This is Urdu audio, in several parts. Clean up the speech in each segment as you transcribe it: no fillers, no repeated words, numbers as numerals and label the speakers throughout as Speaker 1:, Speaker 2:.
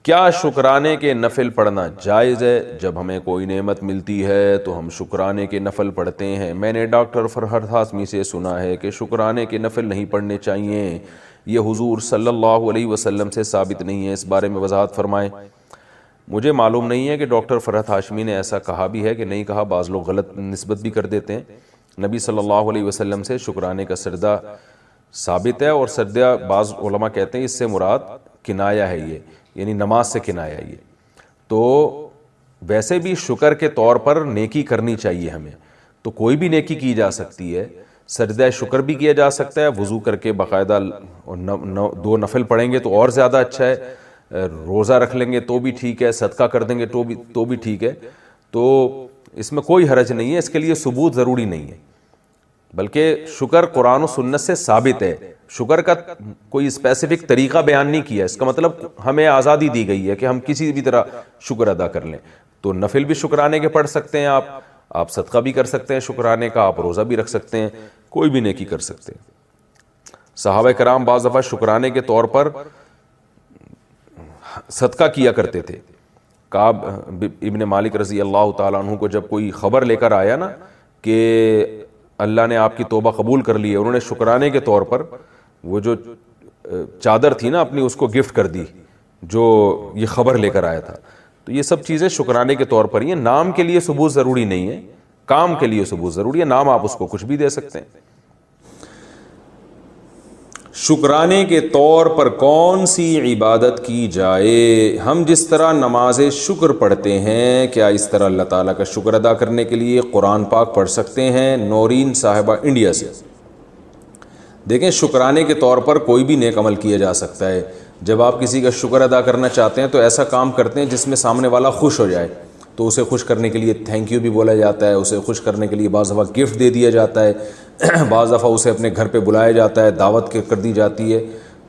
Speaker 1: کیا شکرانے کے نفل پڑھنا جائز ہے؟ جب ہمیں کوئی نعمت ملتی ہے تو ہم شکرانے کے نفل پڑھتے ہیں۔ میں نے ڈاکٹر فرحت ہاشمی سے سنا ہے کہ شکرانے کے نفل نہیں پڑھنے چاہیے، یہ حضور صلی اللہ علیہ وسلم سے ثابت نہیں ہے، اس بارے میں وضاحت فرمائیں۔ مجھے معلوم نہیں ہے کہ ڈاکٹر فرحت ہاشمی نے ایسا کہا بھی ہے کہ نہیں کہا، بعض لوگ غلط نسبت بھی کر دیتے ہیں۔ نبی صلی اللہ علیہ وسلم سے شکرانے کا سجدہ ثابت ہے، اور سجدہ بعض علماء کہتے ہیں اس سے مراد کنایا ہے، یہ یعنی نماز سے کنایا ہے۔ یہ تو ویسے بھی شکر کے طور پر نیکی کرنی چاہیے ہمیں، تو کوئی بھی نیکی کی جا سکتی ہے، سجدہ شکر بھی کیا جا سکتا ہے، وضو کر کے باقاعدہ 2 نفل پڑھیں گے تو اور زیادہ اچھا ہے، روزہ رکھ لیں گے تو بھی ٹھیک ہے، صدقہ کر دیں گے تو بھی ٹھیک ہے، تو اس میں کوئی حرج نہیں ہے، اس کے لیے ثبوت ضروری نہیں ہے، بلکہ شکر قرآن و سنت سے ثابت ہے۔ شکر کا کوئی اسپیسیفک طریقہ بیان نہیں کیا، اس کا مطلب ہمیں آزادی دی گئی ہے کہ ہم کسی بھی طرح شکر ادا کر لیں، تو نفل بھی شکرانے کے پڑھ سکتے ہیں، آپ صدقہ بھی کر سکتے ہیں شکرانے کا، آپ روزہ بھی رکھ سکتے ہیں، کوئی بھی نیکی کر سکتے ہیں۔ صحابہ کرام بعض دفعہ شکرانے کے طور پر صدقہ کیا کرتے تھے۔ کعب ابن مالک رضی اللہ تعالیٰ عنہ کو جب کوئی خبر لے کر آیا نا کہ اللہ نے آپ کی توبہ قبول کر لی ہے، انہوں نے شکرانے کے طور پر وہ جو چادر تھی نا اپنی اس کو گفٹ کر دی جو یہ خبر لے کر آیا تھا۔ تو یہ سب چیزیں شکرانے کے طور پر ہی ہیں، نام کے لیے ثبوت ضروری نہیں ہے، کام کے لیے ثبوت ضروری ہے، نام آپ اس کو کچھ بھی دے سکتے ہیں۔ شکرانے کے طور پر کون سی عبادت کی جائے؟ ہم جس طرح نماز شکر پڑھتے ہیں، کیا اس طرح اللہ تعالیٰ کا شکر ادا کرنے کے لیے قرآن پاک پڑھ سکتے ہیں؟ نورین صاحبہ انڈیا سے۔ دیکھیں، شکرانے کے طور پر کوئی بھی نیک عمل کیا جا سکتا ہے۔ جب آپ کسی کا شکر ادا کرنا چاہتے ہیں تو ایسا کام کرتے ہیں جس میں سامنے والا خوش ہو جائے، تو اسے خوش کرنے کے لیے تھینک یو بھی بولا جاتا ہے، اسے خوش کرنے کے لیے بعض دفعہ گفٹ دے دیا جاتا ہے، بعض دفعہ اسے اپنے گھر پہ بلایا جاتا ہے، دعوت کر دی جاتی ہے۔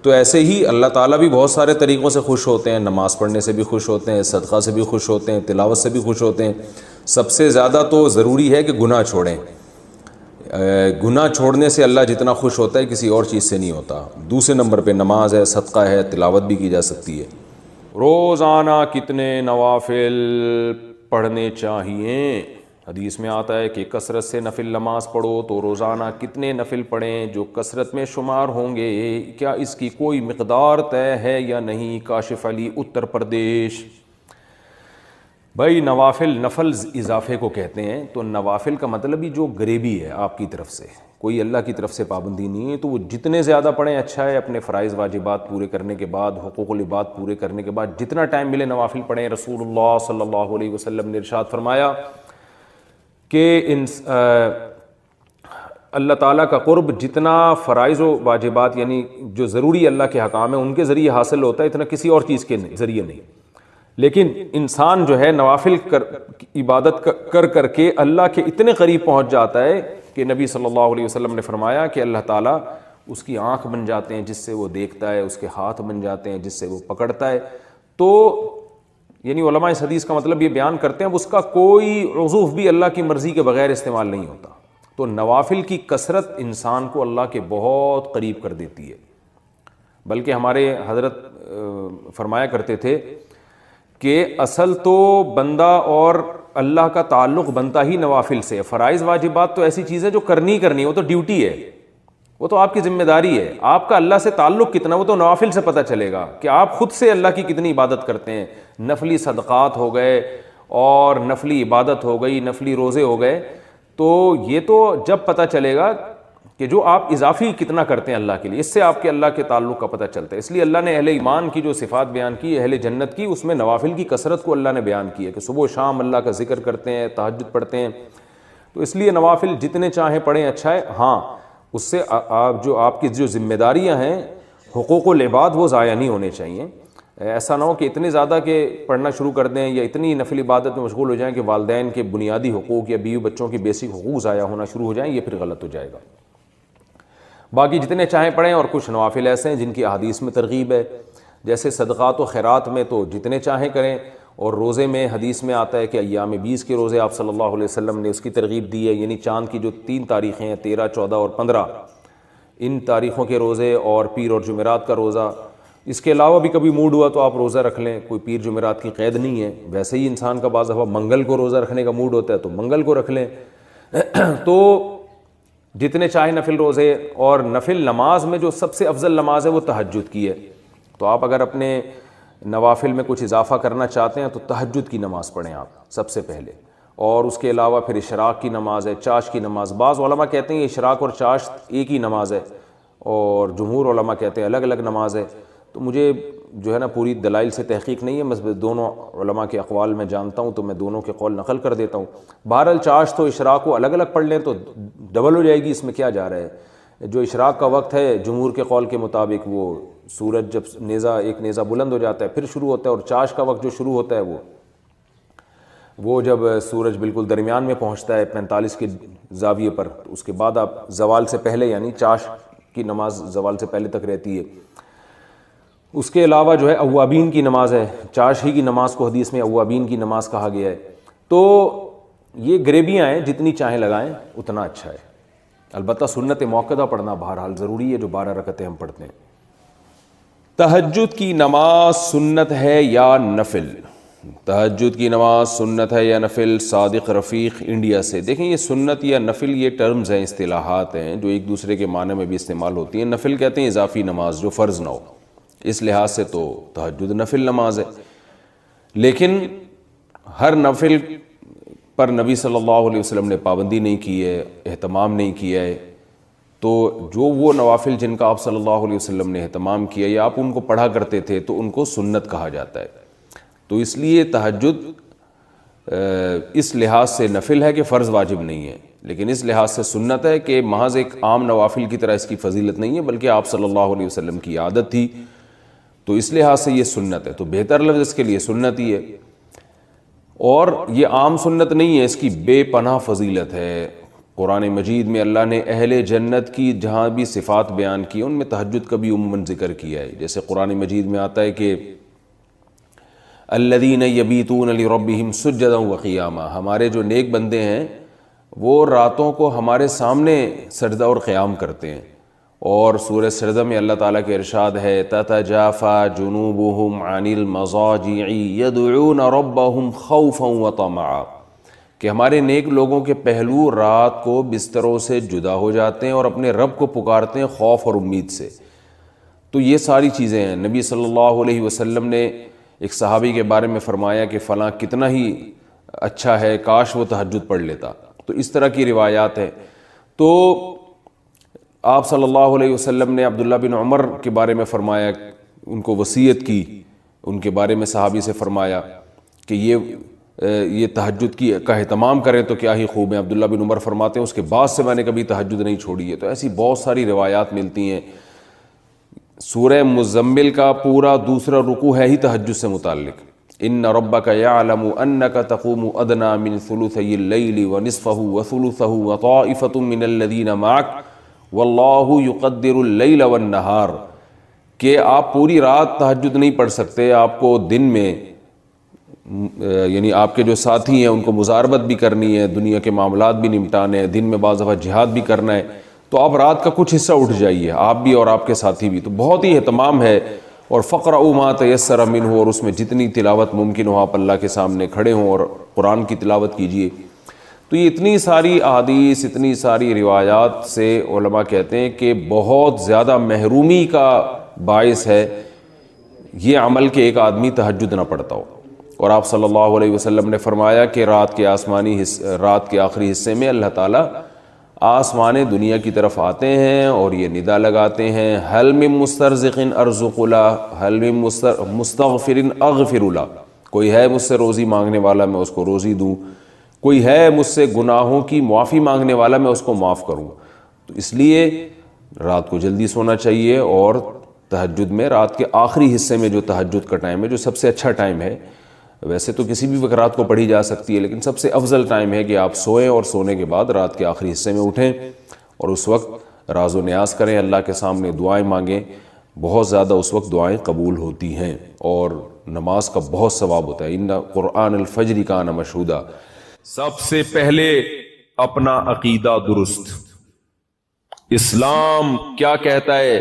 Speaker 1: تو ایسے ہی اللہ تعالیٰ بھی بہت سارے طریقوں سے خوش ہوتے ہیں، نماز پڑھنے سے بھی خوش ہوتے ہیں، صدقہ سے بھی خوش ہوتے ہیں، تلاوت سے بھی خوش ہوتے ہیں۔ سب سے زیادہ تو ضروری ہے کہ گناہ چھوڑیں، گناہ چھوڑنے سے اللہ جتنا خوش ہوتا ہے کسی اور چیز سے نہیں ہوتا۔ دوسرے نمبر پہ نماز ہے، صدقہ ہے، تلاوت بھی کی جا سکتی ہے۔ روزانہ کتنے نوافل پڑھنے چاہیے؟ حدیث میں آتا ہے کہ کثرت سے نفل نماز پڑھو، تو روزانہ کتنے نفل پڑھیں جو کثرت میں شمار ہوں گے؟ کیا اس کی کوئی مقدار طے ہے یا نہیں؟ کاشف علی، اتر پردیش۔ بھائی نفل اضافے کو کہتے ہیں، تو نوافل کا مطلب ہی جو غریبی ہے آپ کی طرف سے، کوئی اللہ کی طرف سے پابندی نہیں ہے، تو وہ جتنے زیادہ پڑھیں اچھا ہے۔ اپنے فرائض واجبات پورے کرنے کے بعد، حقوق العباد پورے کرنے کے بعد جتنا ٹائم ملے نوافل پڑھیں۔ رسول اللہ صلی اللہ علیہ وسلم نے ارشاد فرمایا کہ اللہ تعالیٰ کا قرب جتنا فرائض و واجبات یعنی جو ضروری اللہ کے حکام ہیں ان کے ذریعے حاصل ہوتا ہے، اتنا کسی اور چیز کے ذریعے نہیں۔ لیکن انسان جو ہے نوافل عبادت کر کے اللہ کے اتنے قریب پہنچ جاتا ہے کہ نبی صلی اللہ علیہ وسلم نے فرمایا کہ اللہ تعالیٰ اس کی آنکھ بن جاتے ہیں جس سے وہ دیکھتا ہے، اس کے ہاتھ بن جاتے ہیں جس سے وہ پکڑتا ہے۔ تو یعنی علماء اس حدیث کا مطلب یہ بیان کرتے ہیں اب اس کا کوئی عضو بھی اللہ کی مرضی کے بغیر استعمال نہیں ہوتا۔ تو نوافل کی کثرت انسان کو اللہ کے بہت قریب کر دیتی ہے۔ بلکہ ہمارے حضرت فرمایا کرتے تھے کہ اصل تو بندہ اور اللہ کا تعلق بنتا ہی نوافل سے۔ فرائض واجبات تو ایسی چیز ہے جو کرنی ہے، وہ تو ڈیوٹی ہے، وہ تو آپ کی ذمہ داری ہے۔ آپ کا اللہ سے تعلق کتنا وہ تو نوافل سے پتہ چلے گا کہ آپ خود سے اللہ کی کتنی عبادت کرتے ہیں۔ نفلی صدقات ہو گئے اور نفلی عبادت ہو گئی، نفلی روزے ہو گئے، تو یہ تو جب پتہ چلے گا کہ جو آپ اضافی کتنا کرتے ہیں اللہ کے لیے، اس سے آپ کے اللہ کے تعلق کا پتہ چلتا ہے۔ اس لیے اللہ نے اہل ایمان کی جو صفات بیان کی، اہل جنت کی، اس میں نوافل کی کثرت کو اللہ نے بیان کی ہے کہ صبح و شام اللہ کا ذکر کرتے ہیں، تہجد پڑھتے ہیں۔ تو اس لیے نوافل جتنے چاہیں پڑھیں اچھا ہے۔ ہاں، اس سے آپ کی جو ذمہ داریاں ہیں، حقوق العباد، وہ ضائع نہیں ہونے چاہیے۔ ایسا نہ ہو کہ اتنے زیادہ کہ پڑھنا شروع کر دیں یا اتنی نفل عبادت میں مشغول ہو جائیں کہ والدین کے بنیادی حقوق یا بیوی بچوں کی بیسک حقوق ضائع ہونا شروع ہو جائیں، یہ پھر غلط ہو جائے گا۔ باقی جتنے چاہیں پڑھیں، اور کچھ نوافل ایسے ہیں جن کی احادیث میں ترغیب ہے، جیسے صدقات و خیرات میں تو جتنے چاہیں کریں، اور روزے میں حدیث میں آتا ہے کہ ایام 20 کے روزے آپ صلی اللہ علیہ وسلم نے اس کی ترغیب دی ہے، یعنی چاند کی جو 3 تاریخیں ہیں، 13، 14 اور 15، ان تاریخوں کے روزے اور پیر اور جمعرات کا روزہ اس کے علاوہ بھی کبھی موڈ ہوا تو آپ روزہ رکھ لیں، کوئی پیر جمعرات کی قید نہیں ہے، ویسے ہی انسان کا بعض دفعہ منگل کو روزہ رکھنے کا موڈ ہوتا ہے تو منگل کو رکھ لیں۔ تو جتنے چاہے نفل روزے، اور نفل نماز میں جو سب سے افضل نماز ہے وہ تہجد کی ہے، تو آپ اگر اپنے نوافل میں کچھ اضافہ کرنا چاہتے ہیں تو تہجد کی نماز پڑھیں آپ سب سے پہلے، اور اس کے علاوہ پھر اشراق کی نماز ہے، چاش کی نماز۔ بعض علماء کہتے ہیں اشراق اور چاش ایک ہی نماز ہے، اور جمہور علماء کہتے ہیں الگ الگ نماز ہے۔ تو مجھے جو ہے نا پوری دلائل سے تحقیق نہیں ہے، بس دونوں علماء کے اقوال میں جانتا ہوں تو میں دونوں کے قول نقل کر دیتا ہوں۔ بہرحال چاش تو اشراق کو الگ الگ پڑھ لیں تو ڈبل ہو جائے گی، اس میں کیا جا رہا ہے۔ جو اشراق کا وقت ہے جمہور کے قول کے مطابق وہ سورج جب ایک نیزہ بلند ہو جاتا ہے پھر شروع ہوتا ہے، اور چاش کا وقت جو شروع ہوتا ہے وہ جب سورج بالکل درمیان میں پہنچتا ہے 45 کے زاویے پر، اس کے بعد آپ زوال سے پہلے، یعنی چاش کی نماز زوال سے پہلے تک رہتی ہے۔ اس کے علاوہ جو ہے اوابین کی نماز ہے، چاش ہی کی نماز کو حدیث میں اوابین کی نماز کہا گیا ہے۔ تو یہ گریبیاں ہیں، جتنی چاہیں لگائیں اتنا اچھا ہے۔ البتہ سنت موقدہ پڑھنا بہرحال ضروری ہے، جو 12 رکعتیں ہم پڑھتے ہیں۔ تہجد کی نماز سنت ہے یا نفل؟ تہجد کی نماز سنت ہے یا نفل؟ صادق رفیق انڈیا سے۔ دیکھیں یہ سنت یا نفل یہ ٹرمز ہیں، اصطلاحات ہیں جو ایک دوسرے کے معنی میں بھی استعمال ہوتی ہیں۔ نفل کہتے ہیں اضافی نماز جو فرض نہ ہو، اس لحاظ سے تو تہجد نفل نماز ہے، لیکن ہر نفل پر نبی صلی اللہ علیہ وسلم نے پابندی نہیں کی ہے، اہتمام نہیں کیا ہے۔ تو جو وہ نوافل جن کا آپ صلی اللہ علیہ وسلم نے اہتمام کیا یا آپ ان کو پڑھا کرتے تھے تو ان کو سنت کہا جاتا ہے۔ تو اس لیے تہجد اس لحاظ سے نفل ہے کہ فرض واجب نہیں ہے، لیکن اس لحاظ سے سنت ہے کہ محض ایک عام نوافل کی طرح اس کی فضیلت نہیں ہے، بلکہ آپ صلی اللہ علیہ وسلم کی عادت تھی، تو اس لحاظ سے یہ سنت ہے۔ تو بہتر لفظ اس کے لیے سنت ہی ہے، اور یہ عام سنت نہیں ہے، اس کی بے پناہ فضیلت ہے۔ قرآن مجید میں اللہ نے اہل جنت کی جہاں بھی صفات بیان کی ان میں تہجد کا بھی عموماً ذکر کیا ہے۔ جیسے قرآن مجید میں آتا ہے کہ الذین یبیتون لربہم سجدا وقیاما، ہمارے جو نیک بندے ہیں وہ راتوں کو ہمارے سامنے سجدہ اور قیام کرتے ہیں۔ اور سورہ سجدہ میں اللہ تعالیٰ کے ارشاد ہے تتجافی جنوبہم عن المضاجع یدعون ربہم خوفا وطمعا، کہ ہمارے نیک لوگوں کے پہلو رات کو بستروں سے جدا ہو جاتے ہیں اور اپنے رب کو پکارتے ہیں خوف اور امید سے۔ تو یہ ساری چیزیں ہیں۔ نبی صلی اللہ علیہ وسلم نے ایک صحابی کے بارے میں فرمایا کہ فلاں کتنا ہی اچھا ہے، کاش وہ تہجد پڑھ لیتا۔ تو اس طرح کی روایات ہیں۔ تو آپ صلی اللہ علیہ وسلم نے عبداللہ بن عمر کے بارے میں فرمایا، ان کو وصیت کی، ان کے بارے میں صحابی سے فرمایا کہ یہ تہجد کا اہتمام کریں تو کیا ہی خوب ہے۔ عبداللہ بن عمر فرماتے ہیں اس کے بعد سے میں نے کبھی تہجد نہیں چھوڑی ہے۔ تو ایسی بہت ساری روایات ملتی ہیں۔ سورہ مزمل کا پورا دوسرا رکوع ہے ہی تہجد سے متعلق۔ ان ربک یعلم انک تقوم ادنی من ثلثی اللیل ونصفہ وثلثہ وطائفۃ من الذین معک واللہ یقدر اللیل والنہار، کہ آپ پوری رات تہجد نہیں پڑھ سکتے، آپ کو دن میں یعنی آپ کے جو ساتھی ہیں ان کو مزاربت بھی کرنی ہے، دنیا کے معاملات بھی نمٹانے ہیں، دن میں بعض دفعہ جہاد بھی کرنا ہے، تو آپ رات کا کچھ حصہ اٹھ جائیے، آپ بھی اور آپ کے ساتھی بھی۔ تو بہت ہی اہتمام ہے۔ اور فقرؤوا ما تیسر منہ، اور اس میں جتنی تلاوت ممکن ہو آپ اللہ کے سامنے کھڑے ہوں اور قرآن کی تلاوت کیجیے۔ تو یہ اتنی ساری احادیث، اتنی ساری روایات سے علماء کہتے ہیں کہ بہت زیادہ محرومی کا باعث ہے یہ عمل کہ ایک آدمی تہجد نہ پڑھتا ہو۔ اور آپ صلی اللہ علیہ وسلم نے فرمایا کہ رات کے آخری حصے میں اللہ تعالیٰ آسمان دنیا کی طرف آتے ہیں اور یہ ندا لگاتے ہیں حل من مسترزق ارزق له حل من مستغفر اغفر له، کوئی ہے مجھ سے روزی مانگنے والا میں اس کو روزی دوں، کوئی ہے مجھ سے گناہوں کی معافی مانگنے والا میں اس کو معاف کروں۔ تو اس لیے رات کو جلدی سونا چاہیے، اور تہجد میں رات کے آخری حصے میں جو تہجد کا ٹائم ہے جو سب سے اچھا ٹائم ہے، ویسے تو کسی بھی وقت رات کو پڑھی جا سکتی ہے، لیکن سب سے افضل ٹائم ہے کہ آپ سوئیں اور سونے کے بعد رات کے آخری حصے میں اٹھیں اور اس وقت راز و نیاز کریں، اللہ کے سامنے دعائیں مانگیں۔ بہت زیادہ اس وقت دعائیں قبول ہوتی ہیں اور نماز کا بہت ثواب ہوتا ہے۔ ان قرآن الفجر کان مشہودا۔ سب سے پہلے اپنا عقیدہ درست، اسلام کیا کہتا ہے،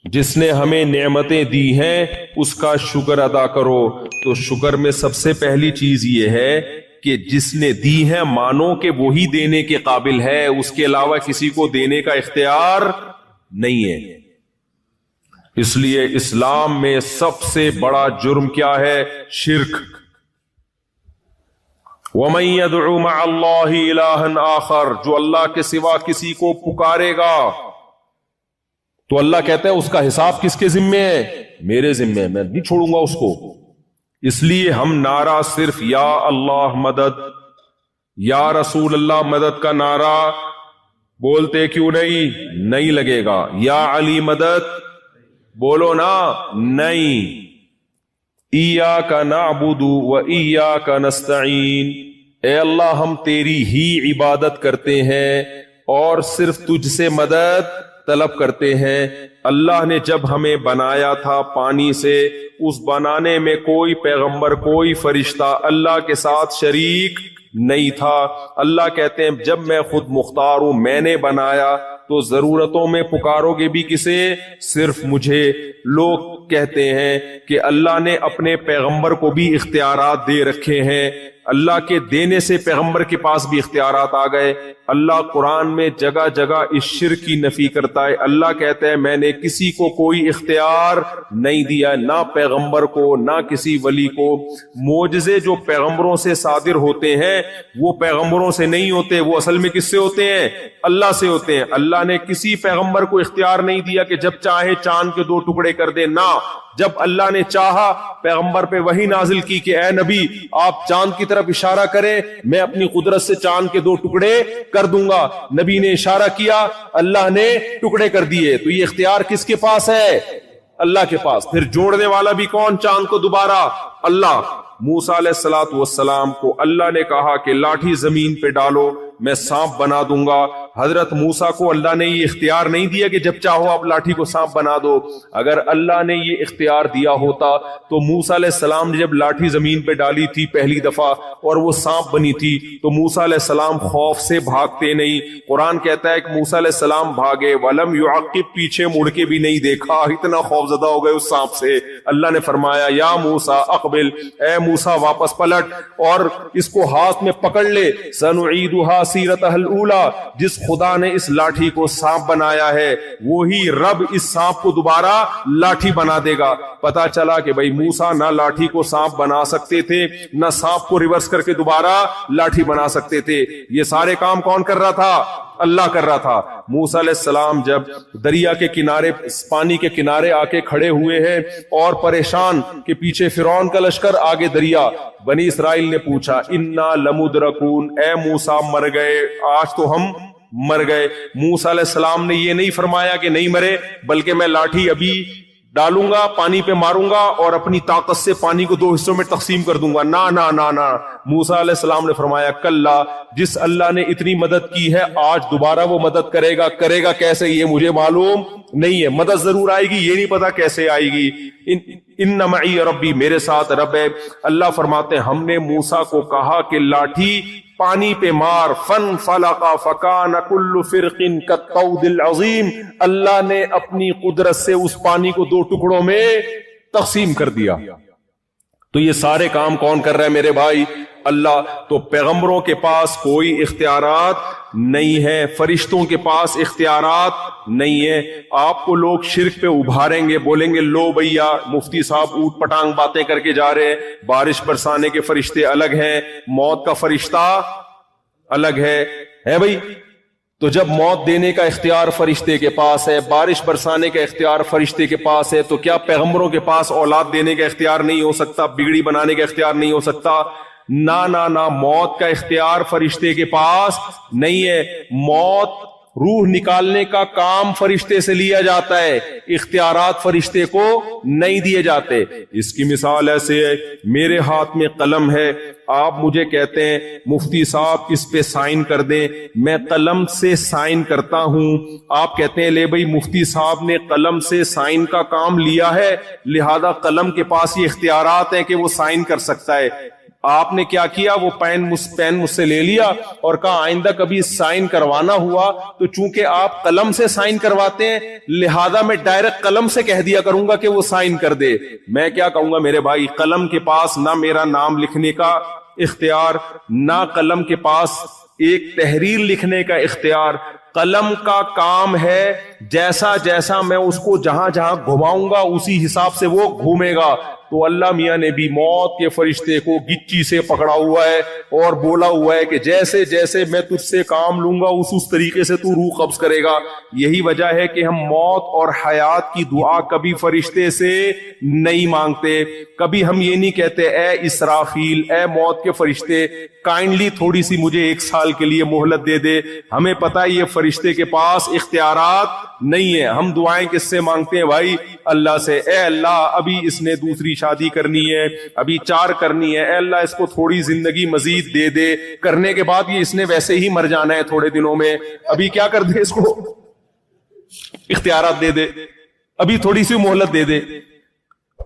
Speaker 2: جس نے ہمیں نعمتیں دی ہیں اس کا شکر ادا کرو. تو شکر میں سب سے پہلی چیز یہ ہے کہ جس نے دی ہے مانو کہ وہی دینے کے قابل ہے, اس کے علاوہ کسی کو دینے کا اختیار نہیں ہے. اس لیے اسلام میں سب سے بڑا جرم کیا ہے؟ شرک. وَمَن يَدْعُ مَعَ اللَّهِ إِلَٰهًا آخر, جو اللہ کے سوا کسی کو پکارے گا تو اللہ کہتا ہے اس کا حساب کس کے ذمے ہے؟ میرے ذمے ہے, میں نہیں چھوڑوں گا اس کو. اس لیے ہم نعرہ صرف یا اللہ مدد, یا رسول اللہ مدد کا نعرہ بولتے کیوں نہیں لگے گا. یا علی مدد بولو نا, نہیں. ایاک نعبد و ایاک نستعین, اے اللہ ہم تیری ہی عبادت کرتے ہیں اور صرف تجھ سے مدد طلب کرتے ہیں. اللہ نے جب ہمیں بنایا تھا پانی سے, اس بنانے میں کوئی پیغمبر کوئی فرشتہ اللہ کے ساتھ شریک نہیں تھا. اللہ کہتے ہیں جب میں خود مختار ہوں, میں نے بنایا, تو ضرورتوں میں پکارو گے بھی کسے؟ صرف مجھے. لوگ کہتے ہیں کہ اللہ نے اپنے پیغمبر کو بھی اختیارات دے رکھے ہیں, اللہ کے دینے سے پیغمبر کے پاس بھی اختیارات آ گئے. اللہ قرآن میں جگہ جگہ اس شرک کی نفی کرتا ہے. اللہ کہتا ہے میں نے کسی کو کوئی اختیار نہیں دیا, نہ پیغمبر کو نہ کسی ولی کو. معجزے جو پیغمبروں سے صادر ہوتے ہیں وہ پیغمبروں سے نہیں ہوتے, وہ اصل میں کس سے ہوتے ہیں؟ اللہ سے ہوتے ہیں. اللہ نے کسی پیغمبر کو اختیار نہیں دیا کہ جب چاہے چاند کے 2 ٹکڑے کر دے, نہ. جب اللہ نے چاہا پیغمبر پہ وحی نازل کی کہ اے نبی آپ چاند کی طرف اشارہ کریں, میں اپنی قدرت سے چاند کے 2 ٹکڑے کر دوں گا. نبی نے اشارہ کیا, اللہ نے ٹکڑے کر دیے. تو یہ اختیار کس کے پاس ہے؟ اللہ کے پاس. پھر جوڑنے والا بھی کون چاند کو دوبارہ؟ اللہ. موسیٰ علیہ الصلوۃ والسلام کو اللہ نے کہا کہ لاٹھی زمین پہ ڈالو, میں سانپ بنا دوں گا. حضرت موسیٰ کو اللہ نے یہ اختیار نہیں دیا کہ جب چاہو آپ لاٹھی کو سانپ بنا دو. اگر اللہ نے یہ اختیار دیا ہوتا تو موسیٰ علیہ السلام نے جب لاٹھی زمین پہ ڈالی تھی پہلی دفعہ اور وہ سانپ بنی تھی تو موسیٰ علیہ السلام خوف سے بھاگتے نہیں. قرآن کہتا ہے کہ موسیٰ علیہ السلام بھاگے, ولم یعقب, پیچھے مڑ کے بھی نہیں دیکھا, اتنا خوف زدہ ہو گئے اس سانپ سے. اللہ نے فرمایا یا موسیٰ اقبل, اے موسیٰ واپس پلٹ اور اس کو ہاتھ میں پکڑ لے. سنعیدها سیرتها الاولی, جس خدا نے اس لاٹھی کو سانپ بنایا ہے وہی رب اس سانپ کو دوبارہ لاٹھی بنا دے گا. پتا چلا کہ بھائی موسیٰ نہ لاٹھی کو سانپ بنا سکتے تھے, نہ سانپ کو ریورس کر کے دوبارہ لاٹھی بنا سکتے تھے. یہ سارے کام کون کر رہا تھا؟ اللہ کر رہا تھا. موسیٰ علیہ السلام جب دریا کے کنارے, پانی کے کنارے آ کے کھڑے ہوئے ہیں اور پریشان کہ پیچھے فرعون کا لشکر آگے دریا, بنی اسرائیل نے پوچھا انا لمدرکون, اے موسیٰ مر گئے, آج تو ہم مر گئے. موسیٰ علیہ السلام نے یہ نہیں فرمایا کہ نہیں مرے, بلکہ میں لاٹھی ابھی ڈالوں گا, پانی پہ ماروں گا اور اپنی طاقت سے پانی کو 2 حصوں میں تقسیم کر دوں گا. نا نا نا نا. موسیٰ علیہ السلام نے فرمایا کلا, جس اللہ نے اتنی مدد کی ہے آج دوبارہ وہ مدد کرے گا. کرے گا کیسے یہ مجھے معلوم نہیں ہے, مدد ضرور آئے گی, یہ نہیں پتا کیسے آئے گی. ان معی ربی, میرے ساتھ رب ہے. اللہ فرماتے ہیں ہم نے موسیٰ کو کہا کہ لاٹھی پانی پہ مار, فن فلقا فکان کل فرق کالطود العظیم, اللہ نے اپنی قدرت سے اس پانی کو 2 ٹکڑوں میں تقسیم کر دیا. تو یہ سارے کام کون کر رہا ہے میرے بھائی؟ اللہ. تو پیغمبروں کے پاس کوئی اختیارات نہیں ہے, فرشتوں کے پاس اختیارات نہیں ہے. آپ کو لوگ شرک پہ ابھاریں گے, بولیں گے لو بھیا مفتی صاحب اوٹ پٹانگ باتیں کر کے جا رہے ہیں, بارش برسانے کے فرشتے الگ ہیں, موت کا فرشتہ الگ ہے بھائی. تو جب موت دینے کا اختیار فرشتے کے پاس ہے, بارش برسانے کا اختیار فرشتے کے پاس ہے, تو کیا پیغمبروں کے پاس اولاد دینے کا اختیار نہیں ہو سکتا, بگڑی بنانے کا اختیار نہیں ہو سکتا؟ نہ موت کا اختیار فرشتے کے پاس نہیں ہے. موت روح نکالنے کا کام فرشتے سے لیا جاتا ہے, اختیارات فرشتے کو نہیں دیے جاتے. اس کی مثال ایسے ہے, میرے ہاتھ میں قلم ہے, آپ مجھے کہتے ہیں مفتی صاحب اس پہ سائن کر دیں, میں قلم سے سائن کرتا ہوں. آپ کہتے ہیں لے بھائی مفتی صاحب نے قلم سے سائن کا کام لیا ہے, لہذا قلم کے پاس یہ اختیارات ہیں کہ وہ سائن کر سکتا ہے. آپ نے کیا کیا, وہ پین مجھ سے لے لیا اور کہا آئندہ کبھی سائن کروانا ہوا تو چونکہ آپ قلم سے سائن کرواتے ہیں لہذا میں ڈائریکٹ قلم سے کہہ دیا کروں گا کہ وہ سائن کر دے. میں کیا کہوں گا, میرے بھائی قلم کے پاس نہ میرا نام لکھنے کا اختیار, نہ قلم کے پاس ایک تحریر لکھنے کا اختیار. قلم کا کام ہے جیسا جیسا میں اس کو جہاں جہاں گھماؤں گا اسی حساب سے وہ گھومے گا. تو اللہ میاں نے بھی موت کے فرشتے کو گچی سے پکڑا ہوا ہے اور بولا ہوا ہے کہ جیسے جیسے میں تجھ سے کام لوں گا اس طریقے سے تو روح قبض کرے گا. یہی وجہ ہے کہ ہم موت اور حیات کی دعا کبھی فرشتے سے نہیں مانگتے. کبھی ہم یہ نہیں کہتے اے اسرافیل, اے موت کے فرشتے کائنڈلی تھوڑی سی مجھے 1 سال کے لیے مہلت دے دے. ہمیں پتہ ہے یہ فرشتے کے پاس اختیارات نہیں ہے. ہم دعائیں کس سے مانگتے ہیں بھائی؟ اللہ سے. اے اللہ ابھی اس نے دوسری شادی کرنی ہے, ابھی 4 کرنی ہے, اے اللہ اس کو تھوڑی زندگی مزید دے دے, کرنے کے بعد یہ اس نے ویسے ہی مر جانا ہے تھوڑے دنوں میں, ابھی کیا کر دے, اس کو اختیارات دے دے, ابھی تھوڑی سی مہلت دے دے.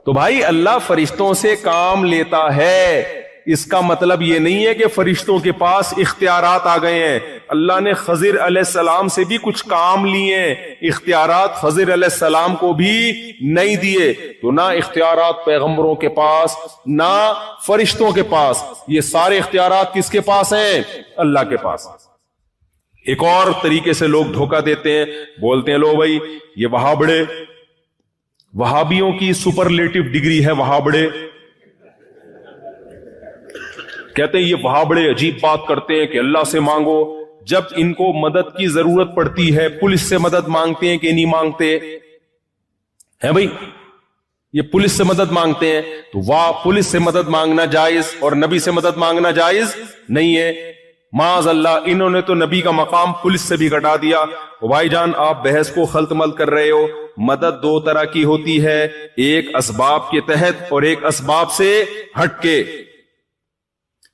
Speaker 2: تو بھائی اللہ فرشتوں سے کام لیتا ہے, اس کا مطلب یہ نہیں ہے کہ فرشتوں کے پاس اختیارات آ گئے ہیں. اللہ نے خضر علیہ السلام سے بھی کچھ کام لیے ہیں, اختیارات خضر علیہ السلام کو بھی نہیں دیے. تو نہ اختیارات پیغمبروں کے پاس نہ فرشتوں کے پاس, یہ سارے اختیارات کس کے پاس ہیں؟ اللہ کے پاس. ایک اور طریقے سے لوگ دھوکہ دیتے ہیں, بولتے ہیں لو بھائی یہ وہابڑے, وہابیوں کی سپرلیٹو ڈگری ہے وہابڑے. کہتے ہیں یہ وہابڑے عجیب بات کرتے ہیں کہ اللہ سے مانگو, جب ان کو مدد کی ضرورت پڑتی ہے پولیس سے مدد مانگتے ہیں کہ نہیں مانگتے ہیں بھائی؟ یہ پولیس سے مدد مانگتے ہیں تو واہ, پولیس سے مدد مانگنا جائز اور نبی سے مدد مانگنا جائز نہیں ہے. معاذ اللہ, انہوں نے تو نبی کا مقام پولیس سے بھی گھٹا دیا. بھائی جان آپ بحث کو خلط ملط کر رہے ہو. مدد 2 طرح کی ہوتی ہے, ایک اسباب کے تحت اور ایک اسباب سے ہٹ کے.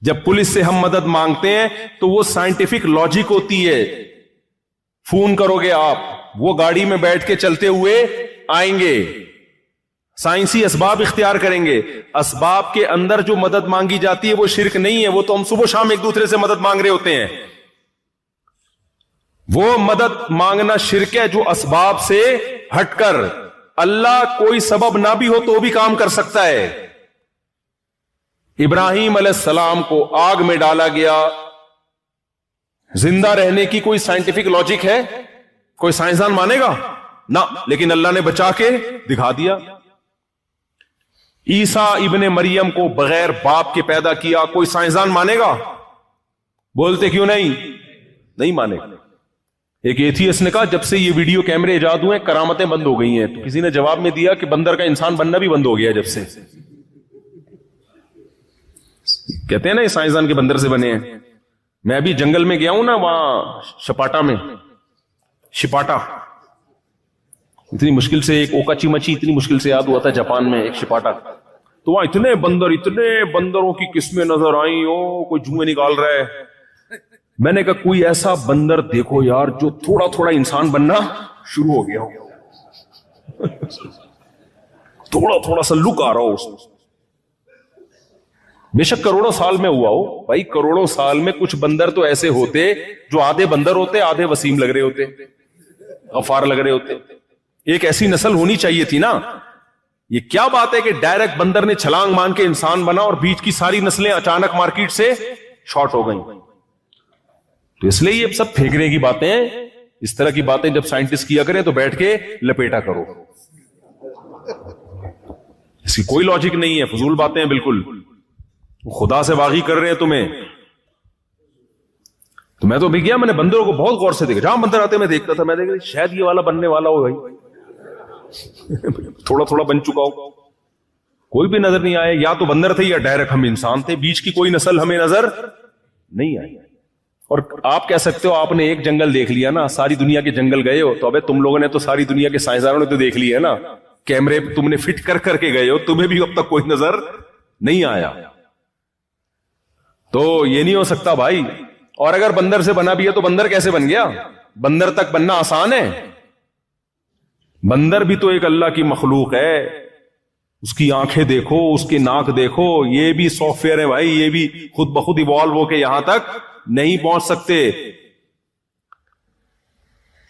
Speaker 2: جب پولیس سے ہم مدد مانگتے ہیں تو وہ سائنٹیفک لاجک ہوتی ہے. فون کرو گے آپ, وہ گاڑی میں بیٹھ کے چلتے ہوئے آئیں گے, سائنسی اسباب اختیار کریں گے. اسباب کے اندر جو مدد مانگی جاتی ہے وہ شرک نہیں ہے, وہ تو ہم صبح شام ایک دوسرے سے مدد مانگ رہے ہوتے ہیں. وہ مدد مانگنا شرک ہے جو اسباب سے ہٹ کر, اللہ کوئی سبب نہ بھی ہو تو بھی کام کر سکتا ہے. ابراہیم علیہ السلام کو آگ میں ڈالا گیا, زندہ رہنے کی کوئی سائنٹیفک لاجک ہے؟ کوئی سائنسدان مانے گا؟ نہ, لیکن اللہ نے بچا کے دکھا دیا. عیسیٰ ابن مریم کو بغیر باپ کے پیدا کیا, کوئی سائنسدان مانے گا؟ بولتے کیوں نہیں مانے گا. ایک ایتھیسٹ نے کہا جب سے یہ ویڈیو کیمرے ایجاد ہوئے کرامتیں بند ہو گئی ہیں. تو کسی نے جواب میں دیا کہ بندر کا انسان بننا بھی بند ہو گیا جب سے. کہتے ہیں نا یہ سائنسدان کے بندر سے بنے ہیں. میں ابھی جنگل میں گیا ہوں نا, وہاں شپاٹا میں, شپاٹا اتنی مشکل سے, ایک اوکاچی مچی اتنی مشکل سے یاد ہوا تھا جاپان میں, ایک شپاٹا. تو وہاں اتنے بندروں کی قسمیں نظر آئیں, کوئی جوئیں نکال رہا ہے. میں نے کہا کوئی ایسا بندر دیکھو یار جو تھوڑا تھوڑا انسان بننا شروع ہو گیا ہو, تھوڑا تھوڑا سا لک آ رہا ہو اس کو. بے شک کروڑوں سال میں ہوا ہو بھائی, کروڑوں سال میں کچھ بندر تو ایسے ہوتے جو آدھے بندر ہوتے آدھے وسیم لگ رہے ہوتے, غفار لگ رہے ہوتے. ایک ایسی نسل ہونی چاہیے تھی نا. یہ کیا بات ہے کہ ڈائریکٹ بندر نے چھلانگ مان کے انسان بنا اور بیچ کی ساری نسلیں اچانک مارکیٹ سے شارٹ ہو گئیں. تو اس لیے یہ سب پھینکنے کی باتیں ہیں. اس طرح کی باتیں جب سائنٹسٹ کیا کریں تو بیٹھ کے لپیٹا کرو, اس کی کوئی لاجک نہیں ہے, فضول باتیں ہیں بالکل. خدا سے باغی کر رہے ہیں تمہیں. تو میں تو بھی گیا, میں نے بندروں کو بہت غور سے دیکھا, جہاں بندر آتے میں دیکھتا تھا, میں دیکھ شاید یہ والا بننے والا ہو بھائی, تھوڑا تھوڑا بن چکا ہو. کوئی بھی نظر نہیں آئے, یا تو بندر تھے یا ڈائریکٹ ہم انسان تھے, بیچ کی کوئی نسل ہمیں نظر نہیں آئی. اور آپ کہہ سکتے ہو آپ نے ایک جنگل دیکھ لیا نا, ساری دنیا کے جنگل گئے ہو, تو ابے تم لوگوں نے تو ساری دنیا کے سائنسدانوں نے تو دیکھ لی ہے نا, کیمرے تم نے فٹ کر کے گئے ہو, تمہیں بھی اب تک کوئی نظر نہیں آیا. تو یہ نہیں ہو سکتا بھائی. اور اگر بندر سے بنا بھی ہے تو بندر کیسے بن گیا؟ بندر تک بننا آسان ہے؟ بندر بھی تو ایک اللہ کی مخلوق ہے. اس کی آنکھیں دیکھو، اس کے ناک دیکھو، یہ بھی سافٹ ویئر ہے بھائی، یہ بھی خود بخود ایوالو ہو کے یہاں تک نہیں پہنچ سکتے.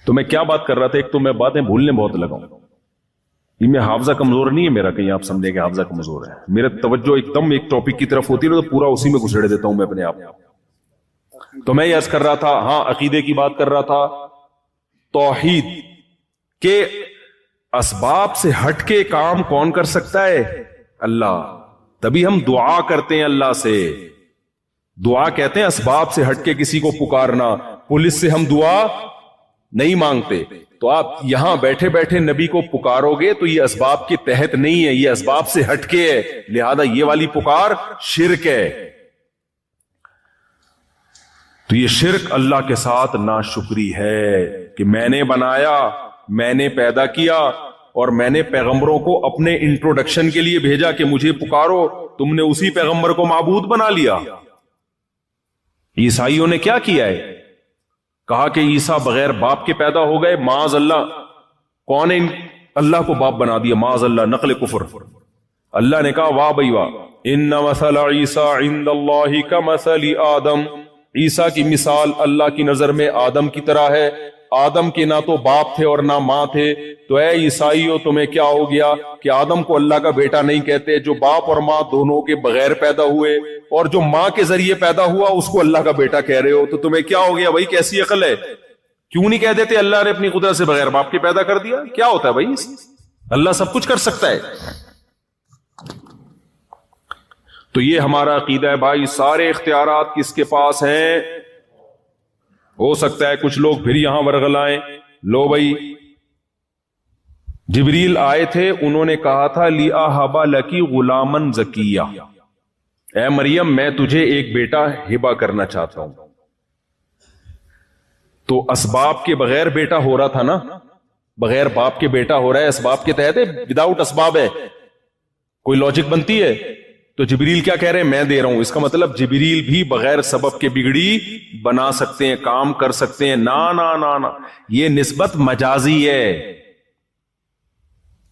Speaker 2: تو میں کیا بات کر رہا تھا، ایک تو میں باتیں بھولنے بہت لگا ہوں. یہ میں حافظہ کمزور نہیں ہے میرا، کہیں آپ سمجھے کہ حافظہ کمزور ہے. میرا توجہ ایک دم ایک ٹاپک کی طرف ہوتی ہے تو پورا اسی میں گھسیڑ دیتا ہوں میں اپنے آپ. تو میں یہ عرض کر رہا تھا، ہاں عقیدے کی بات کر رہا تھا، توحید کے اسباب سے ہٹ کے کام کون کر سکتا ہے؟ اللہ. تبھی ہم دعا کرتے ہیں اللہ سے. دعا کہتے ہیں اسباب سے ہٹ کے کسی کو پکارنا. پولیس سے ہم دعا نہیں مانگتے. تو آپ یہاں بیٹھے بیٹھے نبی کو پکارو گے تو یہ اسباب کے تحت نہیں ہے، یہ اسباب سے ہٹ کے ہے، لہذا یہ والی پکار شرک ہے. تو یہ شرک اللہ کے ساتھ ناشکری ہے کہ میں نے بنایا، میں نے پیدا کیا اور میں نے پیغمبروں کو اپنے انٹروڈکشن کے لیے بھیجا کہ مجھے پکارو، تم نے اسی پیغمبر کو معبود بنا لیا. عیسائیوں نے کیا کیا ہے؟ کہا کہ عیسیٰ بغیر باپ کے پیدا ہو گئے، معاذ اللہ. کون نے اللہ کو باپ بنا دیا؟ معاذ اللہ، نقل کفر. اللہ نے کہا واہ بھائی واہ، ان مثل عیسیٰ عند اللہ کمثل آدم. عیسیٰ کی مثال اللہ کی نظر میں آدم کی طرح ہے. آدم کے نہ تو باپ تھے اور نہ ماں تھے. تو اے عیسائیوں تمہیں کیا ہو گیا کہ آدم کو اللہ کا بیٹا نہیں کہتے؟ جو باپ اور ماں دونوں کے بغیر پیدا ہوئے اور جو ماں کے ذریعے پیدا ہوا اس کو اللہ کا بیٹا کہہ رہے ہو. تو تمہیں کیا ہو گیا بھائی؟ کیسی عقل ہے؟ کیوں نہیں کہہ دیتے اللہ نے اپنی قدرت سے بغیر باپ کے پیدا کر دیا؟ کیا ہوتا ہے بھائی؟ اللہ سب کچھ کر سکتا ہے. تو یہ ہمارا عقیدہ ہے بھائی. سارے اختیارات کس کے پاس ہیں؟ ہو سکتا ہے کچھ لوگ پھر یہاں ورغلائیں. لو بھائی، جبریل آئے تھے، انہوں نے کہا تھا لِأَهَبَ لَكِ غُلَامًا زَكِيًّا، اے مریم میں تجھے ایک بیٹا ہبہ کرنا چاہتا ہوں. تو اسباب کے بغیر بیٹا ہو رہا تھا نا، بغیر باپ کے بیٹا ہو رہا ہے، اسباب کے تحت ہے، وداؤٹ اسباب ہے. کوئی لاجک بنتی ہے؟ تو جبریل کیا کہہ رہے ہیں؟ میں دے رہا ہوں. اس کا مطلب جبریل بھی بغیر سبب کے بگڑی بنا سکتے ہیں، کام کر سکتے ہیں. نا نا نا نا، یہ نسبت مجازی ہے.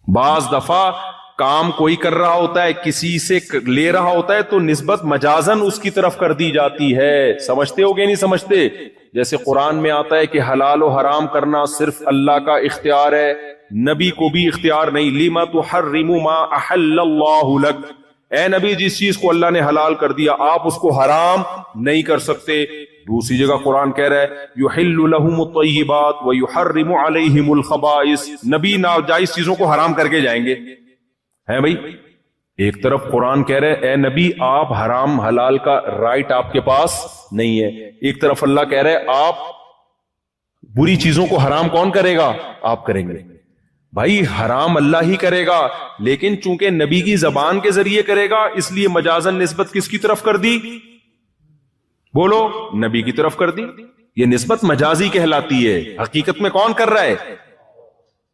Speaker 2: بعض دفعہ کام کوئی کر رہا ہوتا ہے، کسی سے لے رہا ہوتا ہے، تو نسبت مجازن اس کی طرف کر دی جاتی ہے. سمجھتے ہو کہ نہیں سمجھتے؟ جیسے قرآن میں آتا ہے کہ حلال و حرام کرنا صرف اللہ کا اختیار ہے، نبی کو بھی اختیار نہیں. لِمَ تُحَرِّمُ مَا أَحَلَّ اللَّهُ لَكَ، اے نبی جس چیز کو اللہ نے حلال کر دیا آپ اس کو حرام نہیں کر سکتے. دوسری جگہ قرآن کہہ رہا ہے یحل لهم الطیبات ویحرم علیہم الخبائث، نبی ناجائز چیزوں کو حرام کر کے جائیں گے. ہے بھائی، ایک طرف قرآن کہہ رہے اے نبی آپ حرام حلال کا رائٹ آپ کے پاس نہیں ہے، ایک طرف اللہ کہہ رہے آپ بری چیزوں کو حرام کون کرے گا؟ آپ کریں گے. بھائی حرام اللہ ہی کرے گا، لیکن چونکہ نبی کی زبان کے ذریعے کرے گا اس لیے مجازن نسبت کس کی طرف کر دی؟ بولو، نبی کی طرف کر دی. یہ نسبت مجازی کہلاتی ہے. حقیقت میں کون کر رہا ہے؟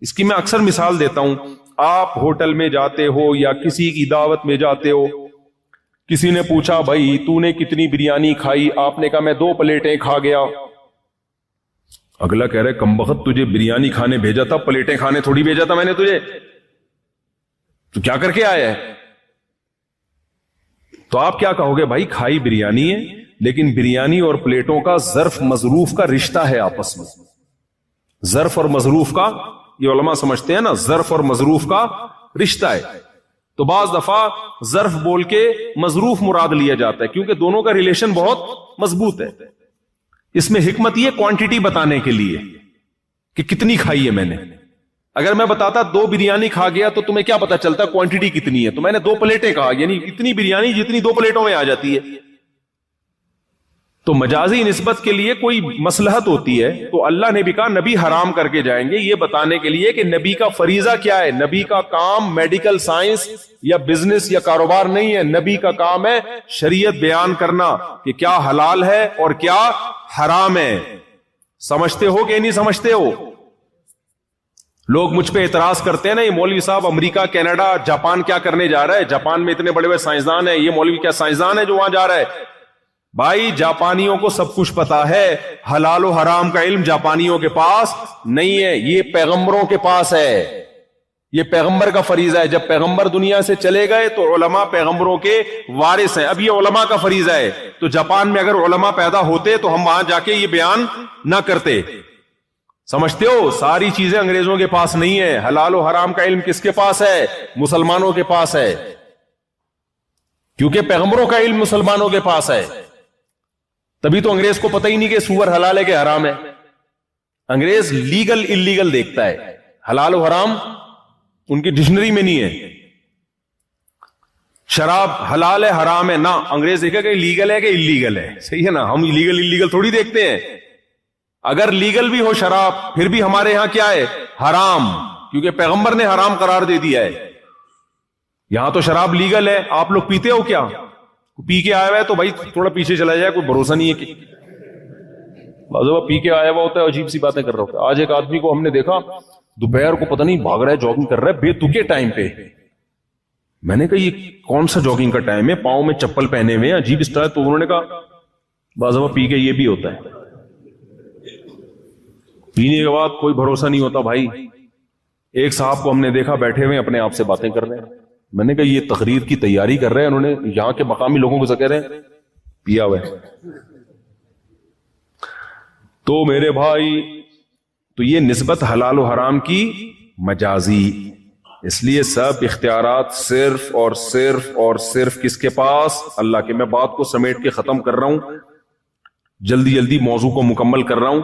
Speaker 2: اس کی میں اکثر مثال دیتا ہوں. آپ ہوٹل میں جاتے ہو یا کسی کی دعوت میں جاتے ہو، کسی نے پوچھا بھائی تو نے کتنی بریانی کھائی؟ آپ نے کہا میں 2 پلیٹیں کھا گیا. اگلا کہہ رہے کمبخت تجھے بریانی کھانے بھیجا تھا، پلیٹیں کھانے تھوڑی بھیجا تھا میں نے تجھے، تو کیا کر کے آیا ہے؟ تو آپ کیا کہو گے؟ بھائی کھائی بریانی ہے، لیکن بریانی اور پلیٹوں کا ظرف مظروف کا رشتہ ہے آپس میں. ظرف اور مظروف کا، یہ علماء سمجھتے ہیں نا، ظرف اور مظروف کا رشتہ ہے. تو بعض دفعہ ظرف بول کے مظروف مراد لیا جاتا ہے کیونکہ دونوں کا ریلیشن بہت مضبوط ہے. اس میں حکمت یہ کوانٹٹی بتانے کے لیے کہ کتنی کھائی ہے میں نے. اگر میں بتاتا 2 بریانی کھا گیا تو تمہیں کیا پتا چلتا کوانٹٹی کتنی ہے؟ تو میں نے 2 پلیٹیں کہا، یعنی اتنی بریانی جتنی 2 پلیٹوں میں آ جاتی ہے. تو مجازی نسبت کے لیے کوئی مصلحت ہوتی ہے تو اللہ نے بھی کہا نبی حرام کر کے جائیں گے، یہ بتانے کے لیے کہ نبی کا فریضہ کیا ہے. نبی کا کام میڈیکل سائنس یا بزنس یا کاروبار نہیں ہے، نبی کا کام ہے شریعت بیان کرنا کہ کیا حلال ہے اور کیا حرام ہے. سمجھتے ہو کہ نہیں سمجھتے ہو؟ لوگ مجھ پہ اعتراض کرتے ہیں نا، یہ مولوی صاحب امریکہ کینیڈا جاپان کیا کرنے جا رہا ہے؟ جاپان میں اتنے بڑے بڑے سائنسدان ہیں، یہ مولوی کیا سائنسدان ہے جو وہاں جا رہا ہے؟ بھائی جاپانیوں کو سب کچھ پتا ہے، حلال و حرام کا علم جاپانیوں کے پاس نہیں ہے، یہ پیغمبروں کے پاس ہے. یہ پیغمبر کا فریضہ ہے. جب پیغمبر دنیا سے چلے گئے تو علماء پیغمبروں کے وارث ہیں. اب یہ علماء کا فریضہ ہے. تو جاپان میں اگر علماء پیدا ہوتے تو ہم وہاں جا کے یہ بیان نہ کرتے. سمجھتے ہو؟ ساری چیزیں انگریزوں کے پاس نہیں ہے. حلال و حرام کا علم کس کے پاس ہے؟ مسلمانوں کے پاس ہے. کیونکہ پیغمبروں کا علم مسلمانوں کے پاس ہے. تبھی تو انگریز کو پتہ ہی نہیں کہ سور حلال ہے کہ حرام ہے. انگریز لیگل اللیگل دیکھتا ہے، حلال و حرام ان کی ڈکشنری میں نہیں ہے. شراب حلال ہے حرام ہے، نہ انگریز دیکھے کہ لیگل ہے کہ اللیگل ہے. صحیح ہے نا؟ ہم لیگل اللیگل تھوڑی دیکھتے ہیں. اگر لیگل بھی ہو شراب پھر بھی ہمارے ہاں کیا ہے؟ حرام، کیونکہ پیغمبر نے حرام قرار دے دیا ہے. یہاں تو شراب لیگل ہے. آپ لوگ پیتے ہو کیا؟ پی کے آیا ہوا ہے تو بھائی تھوڑا پیچھے چلا جائے، کوئی بھروسہ نہیں ہے کہ بازو پی کے آیا ہوا ہوتا ہے، عجیب سی باتیں کر رہا ہوتا ہے. آج ایک آدمی کو ہم نے دیکھا دوپہر کو پتہ نہیں بھاگ رہا ہے، جاگنگ کر رہا ہے بے تکے ٹائم پہ. میں نے کہا یہ کون سا جاگنگ کا ٹائم ہے؟ پاؤں میں چپل پہنے ہوئے ہیں، عجیب اسٹائل. تو انہوں نے کہا بازو پی کے یہ بھی ہوتا ہے. پینے کے بعد کوئی بھروسہ نہیں ہوتا بھائی. ایک صاحب کو ہم نے دیکھا بیٹھے ہوئے اپنے آپ سے باتیں کر رہے ہیں. میں نے کہا یہ تقریر کی تیاری کر رہے ہیں، انہوں نے یہاں کے مقامی لوگوں کو کہہ رہے ہیں پیا ہوا ہے. تو میرے بھائی تو یہ نسبت حلال و حرام کی مجازی. اس لیے سب اختیارات صرف اور صرف اور صرف کس کے پاس؟ اللہ کے. میں بات کو سمیٹ کے ختم کر رہا ہوں، جلدی جلدی موضوع کو مکمل کر رہا ہوں.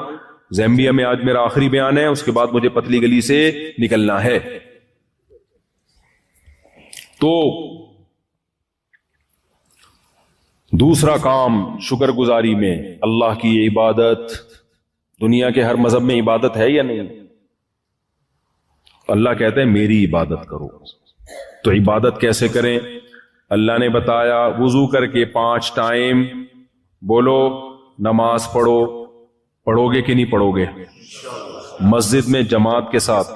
Speaker 2: زیمبیا میں آج میرا آخری بیان ہے، اس کے بعد مجھے پتلی گلی سے نکلنا ہے. تو دوسرا کام شکر گزاری میں اللہ کی یہ عبادت. دنیا کے ہر مذہب میں عبادت ہے یا نہیں؟ اللہ کہتے ہیں میری عبادت کرو. تو عبادت کیسے کریں؟ اللہ نے بتایا وضو کر کے 5 ٹائم بولو نماز پڑھو. پڑھو گے کہ نہیں پڑھو گے؟ مسجد میں جماعت کے ساتھ.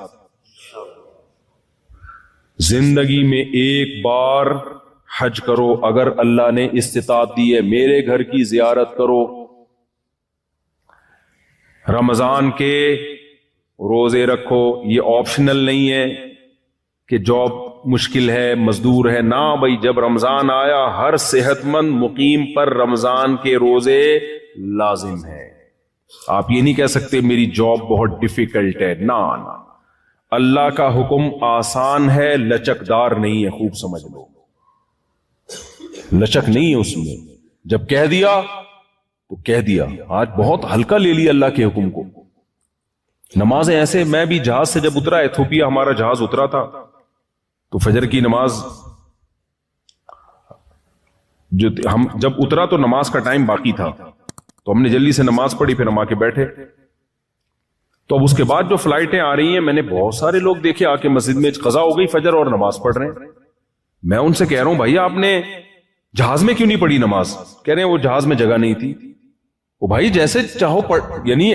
Speaker 2: زندگی میں ایک بار حج کرو اگر اللہ نے استطاعت دی ہے. میرے گھر کی زیارت کرو. رمضان کے روزے رکھو. یہ آپشنل نہیں ہے کہ جاب مشکل ہے مزدور ہے. نہ بھائی، جب رمضان آیا ہر صحت مند مقیم پر رمضان کے روزے لازم ہے. آپ یہ نہیں کہہ سکتے میری جاب بہت ڈیفیکلٹ ہے. نہ اللہ کا حکم آسان ہے، لچکدار نہیں ہے. خوب سمجھ لو، لچک نہیں ہے اس میں. جب کہہ دیا تو کہہ دیا. آج بہت ہلکا لے لیا اللہ کے حکم کو. نمازیں ایسے، میں بھی جہاز سے جب اترا، ایتھوپیا ہمارا جہاز اترا تھا، تو فجر کی نماز جو ہم جب اترا تو نماز کا ٹائم باقی تھا، تو ہم نے جلدی سے نماز پڑھی، پھر ہم آ کے بیٹھے. تو اب اس کے بعد جو فلائٹیں آ رہی ہیں، میں نے بہت سارے لوگ دیکھے آ کے مسجد میں قضا ہو گئی فجر اور نماز پڑھ رہے ہیں. میں ان سے کہہ رہا ہوں بھائی آپ نے جہاز میں کیوں نہیں پڑھی نماز؟ کہہ رہے ہیں وہ جہاز میں جگہ نہیں تھی. وہ بھائی جیسے چاہو پڑھ، یعنی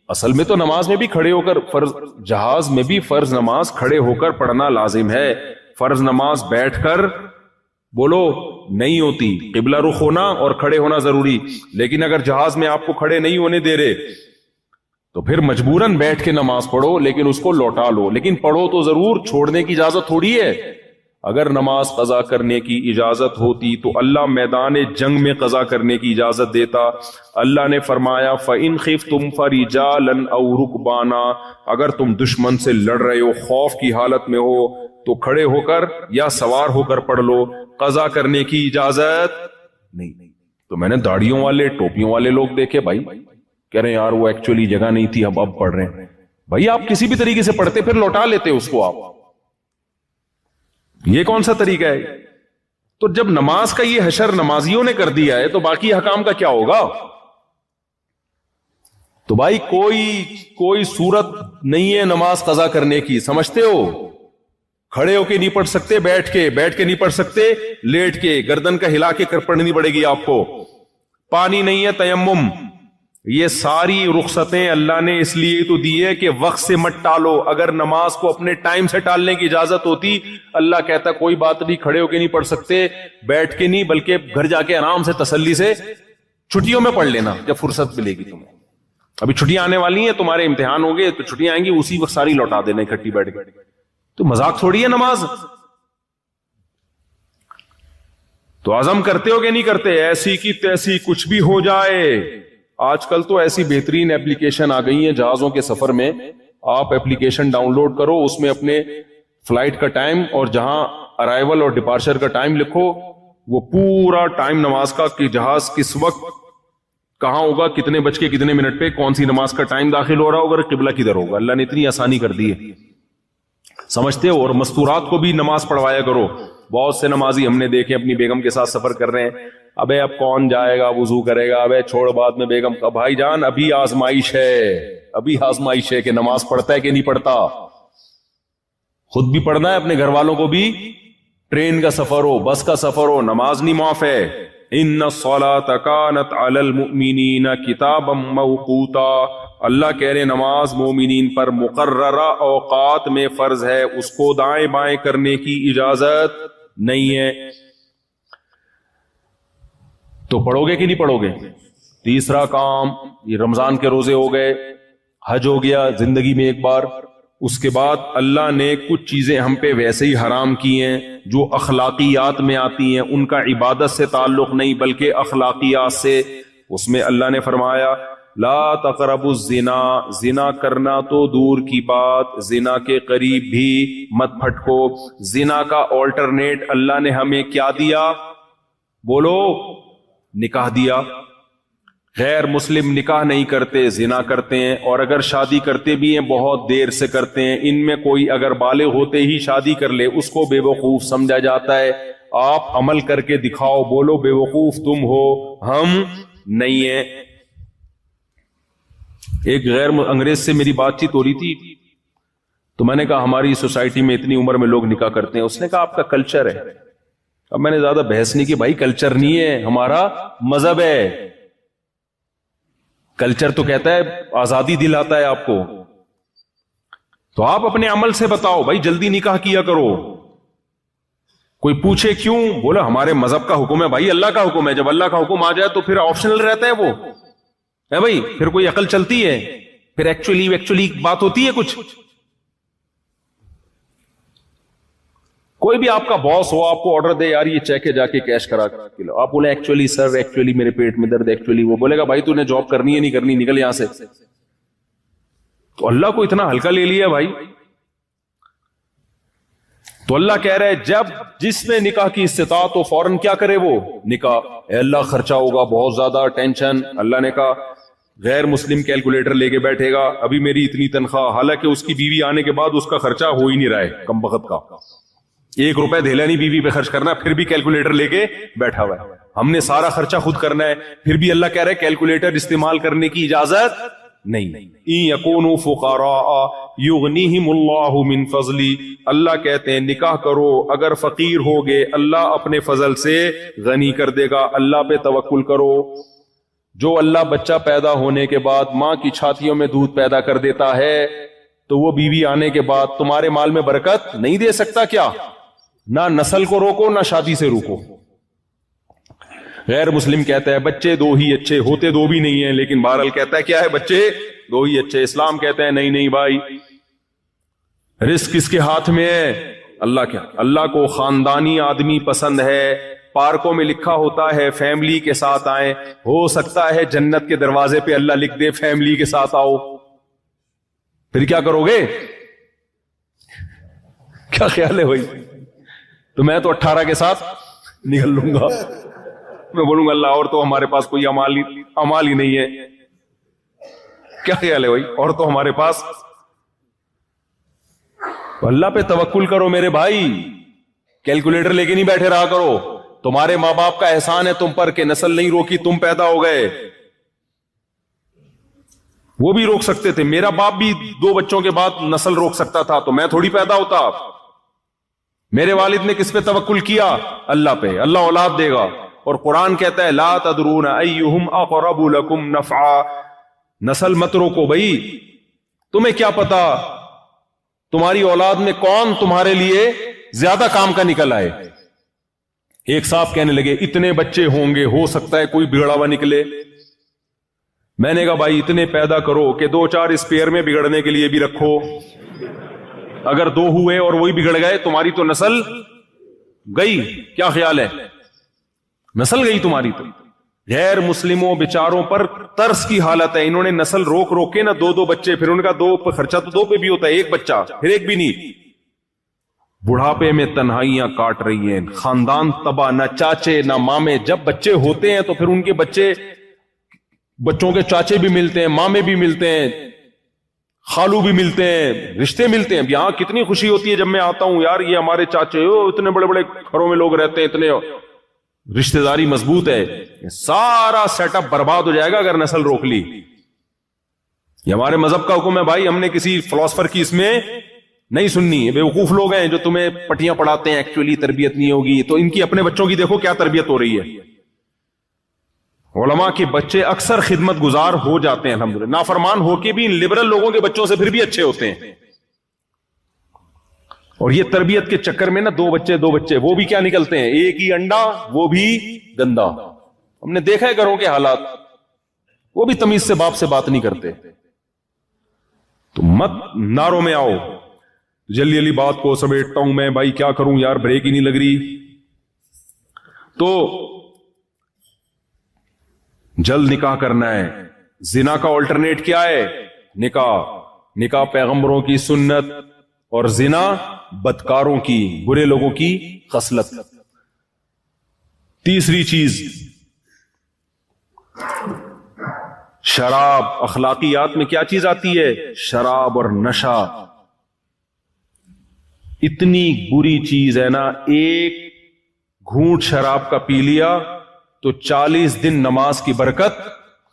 Speaker 2: اصل میں تو نماز میں بھی کھڑے ہو کر فرض، جہاز میں بھی فرض نماز کھڑے ہو کر پڑھنا لازم ہے. فرض نماز بیٹھ کر بولو نہیں ہوتی. قبلہ رخ ہونا اور کھڑے ہونا ضروری. لیکن اگر جہاز میں آپ کو کھڑے نہیں ہونے دے رہے تو پھر مجبوراً بیٹھ کے نماز پڑھو، لیکن اس کو لوٹا لو. لیکن پڑھو تو ضرور، چھوڑنے کی اجازت تھوڑی ہے. اگر نماز قضا کرنے کی اجازت ہوتی تو اللہ میدان جنگ میں قضا کرنے کی اجازت دیتا. اللہ نے فرمایا فَإِنْ خِفْتُمْ فَرِجَالًا أَوْ رُكْبَانًا، اگر تم دشمن سے لڑ رہے ہو، خوف کی حالت میں ہو، تو کھڑے ہو کر یا سوار ہو کر پڑھ لو. قضا کرنے کی اجازت نہیں. تو میں نے داڑھیوں والے ٹوپیوں والے لوگ دیکھے، بھائی کہہ رہے ہیں یار وہ ایکچولی جگہ نہیں تھی، اب پڑھ رہے ہیں. بھائی آپ کسی بھی طریقے سے پڑھتے پھر لوٹا لیتے اس کو. آپ یہ کون سا طریقہ ہے؟ تو جب نماز کا یہ حشر نمازیوں نے کر دیا ہے تو باقی حکام کا کیا ہوگا؟ تو بھائی کوئی صورت نہیں ہے نماز قضا کرنے کی. سمجھتے ہو؟ کھڑے ہو کے نہیں پڑھ سکتے، بیٹھ کے نہیں پڑھ سکتے، لیٹ کے گردن کا ہلا کے کر پڑھنی پڑے گی آپ کو. پانی نہیں ہے، تیمم. یہ ساری رخصتیں اللہ نے اس لیے تو دی ہے کہ وقت سے مت ٹالو. اگر نماز کو اپنے ٹائم سے ٹالنے کی اجازت ہوتی، اللہ کہتا کوئی بات نہیں، کھڑے ہو کے نہیں پڑھ سکتے، بیٹھ کے نہیں، بلکہ گھر جا کے آرام سے تسلی سے چھٹیوں میں پڑھ لینا جب فرصت ملے گی تمہیں. ابھی چھٹیاں آنے والی ہیں، تمہارے امتحان ہوں گے تو چھٹیاں آئیں گی، اسی وقت ساری لوٹا دینا اکٹھی بیٹھ کے. تو مذاق تھوڑی ہے نماز. تو عزم کرتے ہو کہ نہیں کرتے ایسی کی تیسی کچھ بھی ہو جائے. آج کل تو ایسی بہترین ایپلیکیشن آ گئی ہیں جہازوں کے سفر میں. آپ ایپلیکیشن ڈاؤن لوڈ کرو, اس میں اپنے فلائٹ کا ٹائم اور جہاں ارائیول اور ڈپارچر کا ٹائم لکھو, وہ پورا ٹائم نماز کا کہ جہاز کس وقت کہاں ہوگا, کتنے بج کے کتنے منٹ پہ کون سی نماز کا ٹائم داخل ہو رہا ہوگا, قبلہ کدھر ہوگا. اللہ نے اتنی آسانی کر دی ہے, سمجھتے ہو. اور مستورات کو بھی نماز پڑھوایا کرو. بہت سے نمازی ہم نے دیکھے اپنی بیگم کے ساتھ سفر کر رہے ہیں, ابے اب کون جائے گا وضو کرے گا, ابے چھوڑ بعد میں بیگم کا. بھائی جان ابھی آزمائش ہے, ابھی آزمائش ہے کہ نماز پڑھتا ہے کہ نہیں پڑھتا. خود بھی پڑھنا ہے, اپنے گھر والوں کو بھی. ٹرین کا سفر ہو, بس کا سفر ہو, نماز نہیں معاف ہے. ان الصلاۃ کانت علی المؤمنین کتابا موقوتا. اللہ کہہ رہے نماز مومنین پر مقررہ اوقات میں فرض ہے, اس کو دائیں بائیں کرنے کی اجازت نہیں ہے. تو پڑھو گے کہ نہیں پڑھو گے؟ تیسرا کام, یہ رمضان کے روزے ہو گئے, حج ہو گیا زندگی میں ایک بار. اس کے بعد اللہ نے کچھ چیزیں ہم پہ ویسے ہی حرام کی ہیں جو اخلاقیات میں آتی ہیں, ان کا عبادت سے تعلق نہیں بلکہ اخلاقیات سے. اس میں اللہ نے فرمایا لا تقربوا الزنا, زنا کرنا تو دور کی بات, زنا کے قریب بھی مت پھٹکو. زنا کا آلٹرنیٹ اللہ نے ہمیں کیا دیا؟ بولو, نکاح دیا. غیر مسلم نکاح نہیں کرتے, زنا کرتے ہیں, اور اگر شادی کرتے بھی ہیں بہت دیر سے کرتے ہیں. ان میں کوئی اگر بالغ ہوتے ہی شادی کر لے اس کو بے وقوف سمجھا جاتا ہے. آپ عمل کر کے دکھاؤ, بولو بے وقوف تم ہو, ہم نہیں ہیں. ایک غیر انگریز سے میری بات چیت ہو رہی تھی, تو میں نے کہا ہماری سوسائٹی میں اتنی عمر میں لوگ نکاح کرتے ہیں. اس نے کہا آپ کا کلچر ہے. اب میں نے زیادہ بحث نہیں کی, بھائی کلچر نہیں ہے, ہمارا مذہب ہے. کلچر تو کہتا ہے آزادی دلاتا ہے آپ کو, تو آپ اپنے عمل سے بتاؤ بھائی جلدی نکاح کیا کرو. کوئی پوچھے کیوں, بولا ہمارے مذہب کا حکم ہے. بھائی اللہ کا حکم ہے, جب اللہ کا حکم آ جائے تو پھر آپشنل رہتا ہے وہ ہے بھائی, پھر کوئی عقل چلتی ہے, پھر ایکچولی بات ہوتی ہے کچھ. کوئی بھی آپ کا باس ہو, آپ کو آرڈر دے یار یہ چیک ہے جا کے کیش کرا کے لو, آپ بولے ایکچولی سر ایکچولی میرے پیٹ میں درد, ایکچولی وہ بولے گا بھائی تو نے جاب کرنی ہے نہیں کرنی, نکل یہاں سے. تو اللہ کو اتنا ہلکا لے لیا بھائی. تو اللہ کہہ رہے جب جس میں نکاح کی استطاعت ہو فوراً کیا کرے وہ نکاح. اے اللہ خرچہ ہوگا بہت زیادہ, ٹینشن. اللہ نے کہا غیر مسلم کیلکولیٹر لے کے بیٹھے گا, ابھی میری اتنی تنخواہ, حالانکہ اس کی بیوی آنے کے بعد اس کا خرچہ ہو ہی نہیں رہا ہے کم بخت کا, 1 روپے دھیلا نہیں بیوی پہ خرچ کرنا, پھر بھی کیلکولیٹر لے کے بیٹھا ہوا ہے. ہم نے سارا خرچہ خود کرنا ہے, پھر بھی اللہ کہہ رہے کیلکولیٹر استعمال کرنے کی اجازت نہیں. ان یکونوا فقراء یغنیہم اللہ من فضلی. اللہ کہتے ہیں نکاح کرو, اگر فقیر ہوگے اللہ اپنے فضل سے غنی کر دے گا. اللہ پہ توکل کرو. جو اللہ بچہ پیدا ہونے کے بعد ماں کی چھاتیوں میں دودھ پیدا کر دیتا ہے, تو وہ بیوی آنے کے بعد تمہارے مال میں برکت نہیں دے سکتا کیا؟ نہ نسل کو روکو نہ شادی سے روکو. غیر مسلم کہتا ہے بچے 2 ہی اچھے, ہوتے 2 بھی نہیں ہیں, لیکن بہرحال کہتا ہے کیا ہے بچے 2 ہی اچھے. اسلام کہتا ہے نہیں بھائی, رزق کس کے ہاتھ میں ہے؟ اللہ کیا. اللہ کو خاندانی آدمی پسند ہے. پارکوں میں لکھا ہوتا ہے فیملی کے ساتھ آئیں, ہو سکتا ہے جنت کے دروازے پہ اللہ لکھ دے فیملی کے ساتھ آؤ. پھر کیا کرو گے؟ کیا خیال ہے بھائی؟ تو میں تو 18 کے ساتھ نکل لوں گا, میں بولوں گا اللہ اور تو ہمارے پاس کوئی امال ہی نہیں ہے. کیا خیال ہے بھائی؟ اور تو ہمارے پاس. اللہ پہ توکل کرو میرے بھائی, کیلکولیٹر لے کے نہیں بیٹھے رہا کرو. تمہارے ماں باپ کا احسان ہے تم پر کہ نسل نہیں روکی, تم پیدا ہو گئے. وہ بھی روک سکتے تھے, میرا باپ بھی 2 بچوں کے بعد نسل روک سکتا تھا, تو میں تھوڑی پیدا ہوتا. میرے والد نے کس پہ توکل کیا؟ اللہ پہ. اللہ اولاد دے گا. اور قرآن کہتا ہے لا تدرون ایہم اقرب لکم نفعا. نسل مت روکو بھائی, تمہیں کیا پتا تمہاری اولاد میں کون تمہارے لیے زیادہ کام کا نکل آئے. ایک صاحب کہنے لگے اتنے بچے ہوں گے, ہو سکتا ہے کوئی بگڑا ہوا نکلے. میں نے کہا بھائی اتنے پیدا کرو کہ 2-4 اسپیئر میں بگڑنے کے لیے بھی رکھو. اگر 2 ہوئے اور وہی بگڑ گئے تمہاری تو نسل گئی. کیا خیال ہے؟ نسل گئی تمہاری. تو غیر مسلموں بیچاروں پر ترس کی حالت ہے. انہوں نے نسل روک روک کے نا 2 بچے, پھر ان کا 2 پہ خرچہ تو 2 پہ بھی ہوتا ہے, 1 بچہ پھر 1 بھی نہیں. بڑھاپے میں تنہائیاں کاٹ رہی ہیں, خاندان تباہ, نہ چاچے نہ مامے. جب بچے ہوتے ہیں تو پھر ان کے بچوں کے چاچے بھی ملتے ہیں, مامے بھی ملتے ہیں, خالو بھی ملتے ہیں, رشتے ملتے ہیں. یہاں کتنی خوشی ہوتی ہے جب میں آتا ہوں, یار یہ ہمارے چاچے, اتنے بڑے بڑے گھروں میں لوگ رہتے ہیں, اتنے رشتہ داری مضبوط ہے. سارا سیٹ اپ برباد ہو جائے گا اگر نسل روک لی. یہ ہمارے مذہب کا حکم ہے بھائی, ہم نے کسی فلاسفر کی اس میں نہیں سننی. بیوقوف لوگ ہیں جو تمہیں پٹیاں پڑھاتے ہیں, ایکچولی تربیت نہیں ہوگی. تو ان کی اپنے بچوں کی دیکھو کیا تربیت ہو رہی ہے. علماء کے بچے اکثر خدمت گزار ہو جاتے ہیں الحمدللہ, نافرمان ہو کے بھی ان لبرل لوگوں کے بچوں سے پھر بھی اچھے ہوتے ہیں. اور یہ تربیت کے چکر میں نا 2 بچے وہ بھی کیا نکلتے ہیں, ایک ہی انڈا وہ بھی گندا. ہم نے دیکھا ہے گھروں کے حالات, وہ بھی تمیز سے باپ سے بات نہیں کرتے. تو مت ناروں میں آؤ, جلدی جلدی بات کو سمیٹتا ہوں میں, بھائی کیا کروں یار, بریک ہی نہیں لگ رہی. تو جلد نکاح کرنا ہے. زنا کا آلٹرنیٹ کیا ہے؟ نکاح پیغمبروں کی سنت, اور زنا بدکاروں کی, برے لوگوں کی خصلت. تیسری چیز شراب. اخلاقیات میں کیا چیز آتی ہے؟ شراب اور نشہ. اتنی بری چیز ہے نا, ایک گھونٹ شراب کا پی لیا تو 40 دن نماز کی برکت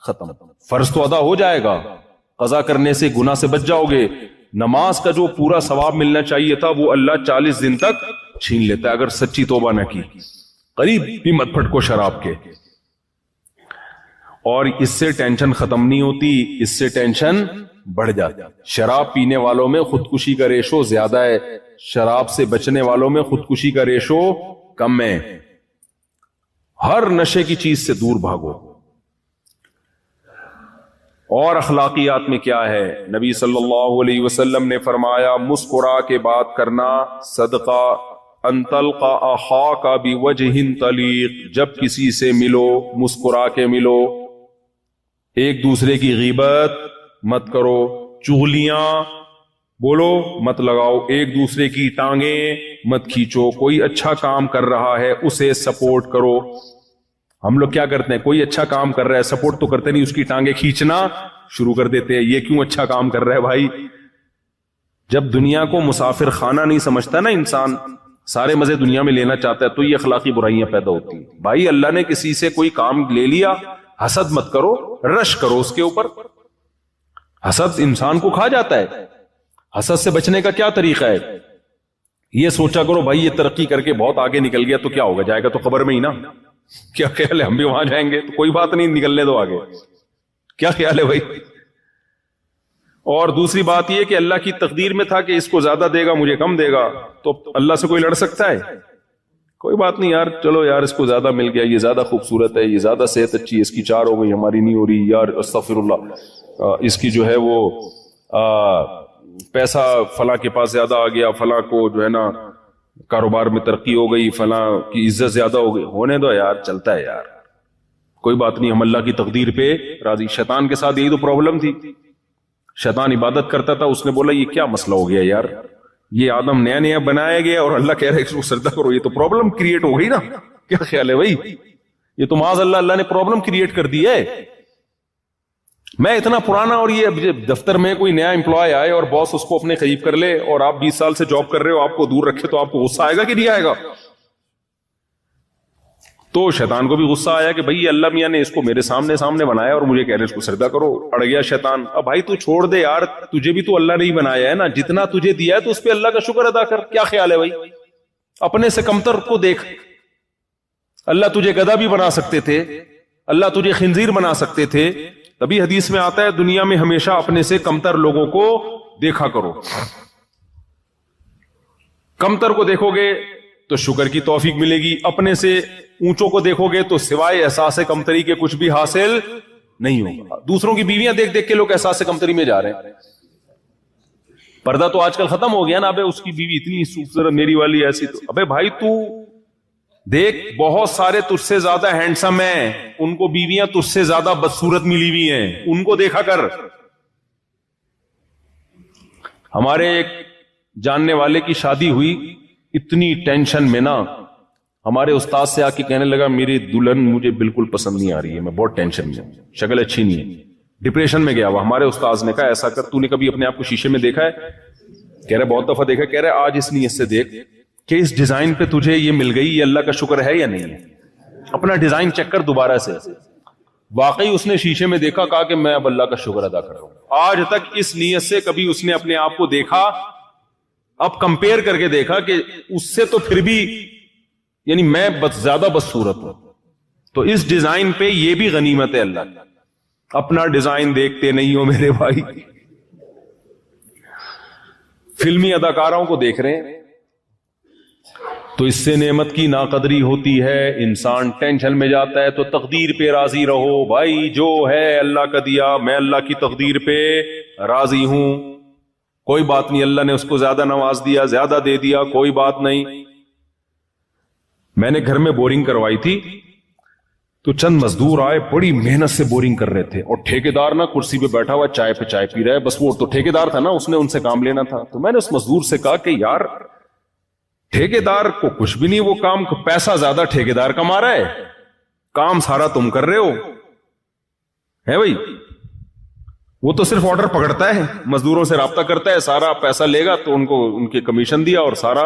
Speaker 2: ختم. فرض تو ادا ہو جائے گا, قضا کرنے سے گناہ سے بچ جاؤ گے. نماز کا جو پورا ثواب ملنا چاہیے تھا وہ اللہ 40 دن تک چھین لیتا ہے اگر سچی توبہ نہ کی. قریب بھی مت پھٹکو شراب کے. اور اس سے ٹینشن ختم نہیں ہوتی, اس سے ٹینشن بڑھ جاتی. شراب پینے والوں میں خودکشی کا ریشو زیادہ ہے, شراب سے بچنے والوں میں خودکشی کا ریشو کم ہے. ہر نشے کی چیز سے دور بھاگو. اور اخلاقیات میں کیا ہے؟ نبی صلی اللہ علیہ وسلم نے فرمایا, مسکرا کے بات کرنا صدقہ. ان تلقى اخاك بوجه طلیق. جب کسی سے ملو مسکرا کے ملو, ایک دوسرے کی غیبت مت کرو, چغلیاں بولو مت لگاؤ, ایک دوسرے کی ٹانگیں مت کھینچو. کوئی اچھا کام کر رہا ہے اسے سپورٹ کرو. ہم لوگ کیا کرتے ہیں, کوئی اچھا کام کر رہا ہے سپورٹ تو کرتے نہیں, اس کی ٹانگیں کھینچنا شروع کر دیتے ہیں. یہ کیوں اچھا کام کر رہا ہے بھائی؟ جب دنیا کو مسافر خانہ نہیں سمجھتا نا انسان, سارے مزے دنیا میں لینا چاہتا ہے, تو یہ اخلاقی برائیاں پیدا ہوتی ہیں. بھائی اللہ نے کسی سے کوئی کام لے لیا, حسد مت کرو, رش کرو اس کے اوپر. حسد انسان کو کھا جاتا ہے. حسد سے بچنے کا کیا طریقہ ہے؟ یہ سوچا کرو بھائی یہ ترقی کر کے بہت آگے نکل گیا تو کیا ہوگا, جائے گا تو قبر میں ہی نا. کیا خیال ہے, ہم بھی وہاں جائیں گے تو کوئی بات نہیں, نکلنے دو آگے. کیا خیال ہے بھائی؟ اور دوسری بات یہ کہ اللہ کی تقدیر میں تھا کہ اس کو زیادہ دے گا مجھے کم دے گا, تو اللہ سے کوئی لڑ سکتا ہے؟ کوئی بات نہیں یار, چلو یار اس کو زیادہ مل گیا, یہ زیادہ خوبصورت ہے, یہ زیادہ صحت اچھی ہے, اس کی 4 ہو گئی ہماری نہیں ہو رہی, یار استغفر اللہ, اس کی جو ہے وہ پیسہ فلاں کے پاس زیادہ آ گیا, فلاں کو جو ہے نا کاروبار میں ترقی ہو گئی, فلاں کی عزت زیادہ ہو گئی. ہونے دو یار, چلتا ہے یار, کوئی بات نہیں, ہم اللہ کی تقدیر پہ راضی. شیطان کے ساتھ یہی تو پرابلم تھی. شیطان عبادت کرتا تھا, اس نے بولا یہ کیا مسئلہ ہو گیا یار, یہ آدم نیا نیا بنایا گیا اور اللہ کہہ رہا ہے اس کو سجدہ کرو, یہ تو پرابلم کریٹ ہو گئی نا. کیا خیال ہے بھائی؟ یہ تو معاذ اللہ نے پرابلم کریٹ کر دی ہے. میں اتنا پرانا, اور یہ دفتر میں کوئی نیا امپلائی آئے اور باس اس کو اپنے قریب کر لے, اور آپ 20 سال سے جاب کر رہے ہو, آپ کو دور رکھے, تو آپ کو غصہ آئے گا کہ نہیں آئے گا؟ تو شیطان کو بھی غصہ آیا کہ بھائی اللہ میاں نے اس کو میرے سامنے بنایا اور مجھے کہہ رہے اس کو سجدہ کرو. اڑ گیا شیطان. اب بھائی تو چھوڑ دے یار, تجھے بھی تو اللہ نے ہی بنایا ہے نا, جتنا تجھے دیا ہے تو اس پہ اللہ کا شکر ادا کر. کیا خیال ہے بھائی؟ اپنے سے کمتر کو دیکھ. اللہ تجھے گدھا بھی بنا سکتے تھے, اللہ تجھے خنزیر بنا سکتے تھے. تبھی حدیث میں آتا ہے دنیا میں ہمیشہ اپنے سے کمتر لوگوں کو دیکھا کرو. کمتر کو دیکھو گے تو شکر کی توفیق ملے گی, اپنے سے اونچوں کو دیکھو گے تو سوائے احساس کمتری کے کچھ بھی حاصل نہیں ہوگا. دوسروں کی بیویاں دیکھ دیکھ کے لوگ احساس کمتری میں جا رہے ہیں. پردہ تو آج کل ختم ہو گیا نا. ابے اس کی بیوی اتنی خوبصورت, میری والی ایسی. تو ابے بھائی تو دیکھ, بہت سارے تجھ سے زیادہ ہینڈسم ہیں, ان کو بیویاں تجھ سے زیادہ بدصورت ملی ہوئی ہیں, ان کو دیکھا کر. ہمارے ایک جاننے والے کی شادی ہوئی, اتنی ٹینشن میں نا ہمارے استاد سے آ کے کہنے لگا میری دلہن مجھے بالکل پسند نہیں آ رہی ہے, میں بہت ٹینشن میں ہوں, شکل اچھی نہیں ہے, ڈپریشن میں گیا. وہ ہمارے استاد نے کہا ایسا کر, تو نے کبھی اپنے آپ کو شیشے میں دیکھا ہے؟ کہہ رہے بہت دفعہ دیکھا. کہہ رہے آج اس نیت سے دیکھ کہ اس ڈیزائن پہ تجھے یہ مل گئی, یہ اللہ کا شکر ہے یا نہیں ہے. اپنا ڈیزائن چیک کر دوبارہ سے. واقعی اس نے شیشے میں دیکھا, کہا کہ میں اب اللہ کا شکر ادا کر رہا ہوں. آج تک اس نیت سے کبھی اس نے اپنے آپ کو دیکھا, اب کمپیئر کر کے دیکھا کہ اس سے تو پھر بھی یعنی میں زیادہ بدصورت ہوں. تو اس ڈیزائن پہ یہ بھی غنیمت ہے اللہ کی. اپنا ڈیزائن دیکھتے نہیں ہو میرے بھائی, فلمی اداکاروں کو دیکھ رہے ہیں, تو اس سے نعمت کی ناقدری ہوتی ہے, انسان ٹینشن میں جاتا ہے. تو تقدیر پہ راضی رہو بھائی, جو ہے اللہ کا دیا, میں اللہ کی تقدیر پہ راضی ہوں. کوئی بات نہیں, اللہ نے اس کو زیادہ نواز دیا, زیادہ دے دیا, کوئی بات نہیں. میں نے گھر میں بورنگ کروائی تھی, تو چند مزدور آئے, بڑی محنت سے بورنگ کر رہے تھے, اور ٹھیکیدار نا کرسی پہ بیٹھا ہوا چائے پہ چائے پی رہا ہے. بس وہ تو ٹھیکیدار تھا نا, اس نے ان سے کام لینا تھا. تو میں نے اس مزدور سے کہا کہ یار ٹھیکیدار کو کچھ بھی نہیں, وہ کام پیسہ زیادہ ٹھیکیدار کما رہا ہے, کام سارا تم کر رہے ہو ہے بھائی. وہ تو صرف آرڈر پکڑتا ہے, مزدوروں سے رابطہ کرتا ہے, سارا پیسہ لے گا تو ان کو ان کے کمیشن دیا, اور سارا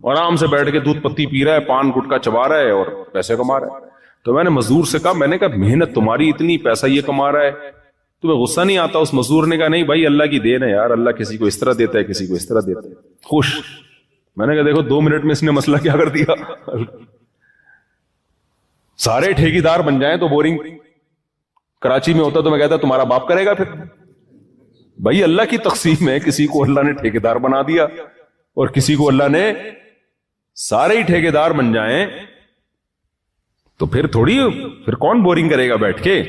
Speaker 2: آرام سے بیٹھ کے دودھ پتی پی رہا ہے, پان گٹکا چبا رہا ہے اور پیسے کما رہا ہے. تو میں نے مزدور سے کہا, میں نے کہا محنت تمہاری اتنی, پیسہ یہ کما رہا ہے, تمہیں غصہ نہیں آتا؟ اس مزدور نے کہا نہیں بھائی اللہ کی دین ہے یار, اللہ کسی کو اس طرح دیتا ہے, کسی کو اس طرح دیتا ہے. خوش. میں نے کہا دیکھو 2 منٹ میں اس نے مسئلہ کیا کر دیا. سارے ٹھیکیدار بن جائیں تو بورنگ کراچی میں ہوتا تو میں کہتا تمہارا باپ کرے گا. پھر بھائی اللہ کی تقسیم ہے, کسی کو اللہ نے ٹھیکیدار بنا دیا اور کسی کو اللہ نے سارے ہی ٹھیکیدار بن جائیں, تو پھر تھوڑی, پھر کون بورنگ کرے گا بیٹھ کے.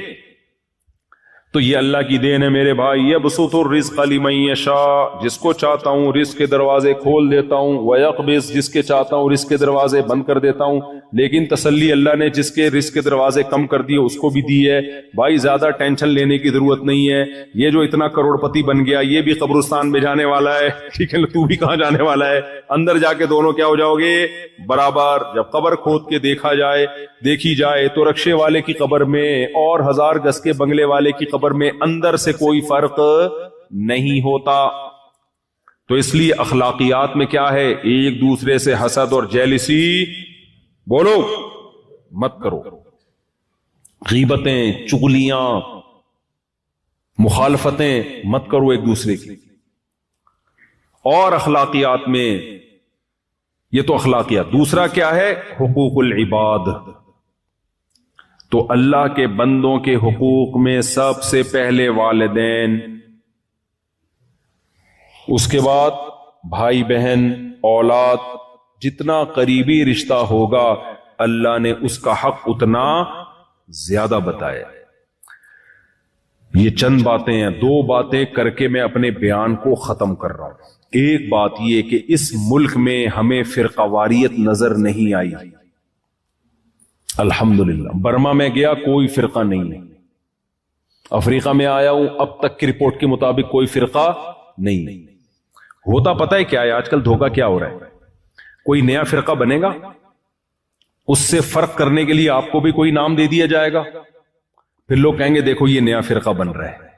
Speaker 2: تو یہ اللہ کی دین ہے میرے بھائی. یبسط الرزق لمن یشاء, جس کو چاہتا ہوں رزق کے دروازے کھول دیتا ہوں, ویقبض, جس کے چاہتا ہوں رزق کے دروازے بند کر دیتا ہوں. لیکن تسلی اللہ نے جس کے رزق کے دروازے کم کر دیے اس کو بھی دی ہے. بھائی زیادہ ٹینشن لینے کی ضرورت نہیں ہے. یہ جو اتنا کروڑ پتی بن گیا یہ بھی قبرستان میں جانے والا ہے, ٹھیک ہے, تو بھی کہاں جانے والا ہے, اندر جا کے دونوں کیا ہو جاؤ گے, برابر. جب قبر کھود کے دیکھی جائے تو رکشے والے کی قبر میں اور 1000 گز کے بنگلے والے کی قبر میں اندر سے کوئی فرق نہیں ہوتا. تو اس لیے اخلاقیات میں کیا ہے, ایک دوسرے سے حسد اور جیلسی بولو مت کرو, غیبتیں, چغلیاں, مخالفتیں مت کرو ایک دوسرے کی. اور اخلاقیات میں یہ تو اخلاقیات. دوسرا کیا ہے, حقوق العباد. تو اللہ کے بندوں کے حقوق میں سب سے پہلے والدین, اس کے بعد بھائی بہن, اولاد, جتنا قریبی رشتہ ہوگا اللہ نے اس کا حق اتنا زیادہ بتایا. یہ چند باتیں ہیں, 2 باتیں کر کے میں اپنے بیان کو ختم کر رہا ہوں. ایک بات یہ کہ اس ملک میں ہمیں فرقہ واریت نظر نہیں آئی, الحمدللہ. برما میں گیا کوئی فرقہ نہیں ہے, افریقہ میں آیا ہوں اب تک کی رپورٹ کے مطابق کوئی فرقہ نہیں. ہوتا پتہ ہے کیا ہے آج کل دھوکہ کیا ہو رہا ہے, کوئی نیا فرقہ بنے گا, اس سے فرق کرنے کے لیے آپ کو بھی کوئی نام دے دیا جائے گا, پھر لوگ کہیں گے دیکھو یہ نیا فرقہ بن رہا ہے,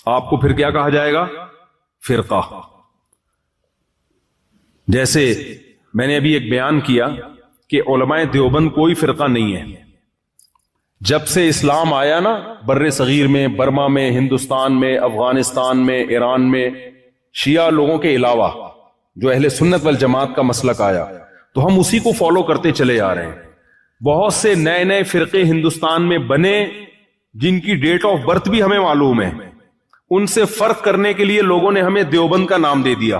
Speaker 2: آپ کو پھر کیا کہا جائے گا, فرقہ. جیسے میں نے ابھی ایک بیان کیا کہ علماء دیوبند کوئی فرقہ نہیں ہے. جب سے اسلام آیا نا بر صغیر میں, برما میں, ہندوستان میں, افغانستان میں, ایران میں, شیعہ لوگوں کے علاوہ جو اہل سنت والجماعت کا مسلک آیا تو ہم اسی کو فالو کرتے چلے آ رہے ہیں. بہت سے نئے نئے فرقے ہندوستان میں بنے جن کی ڈیٹ آف برتھ بھی ہمیں معلوم ہے, ان سے فرق کرنے کے لیے لوگوں نے ہمیں دیوبند کا نام دے دیا.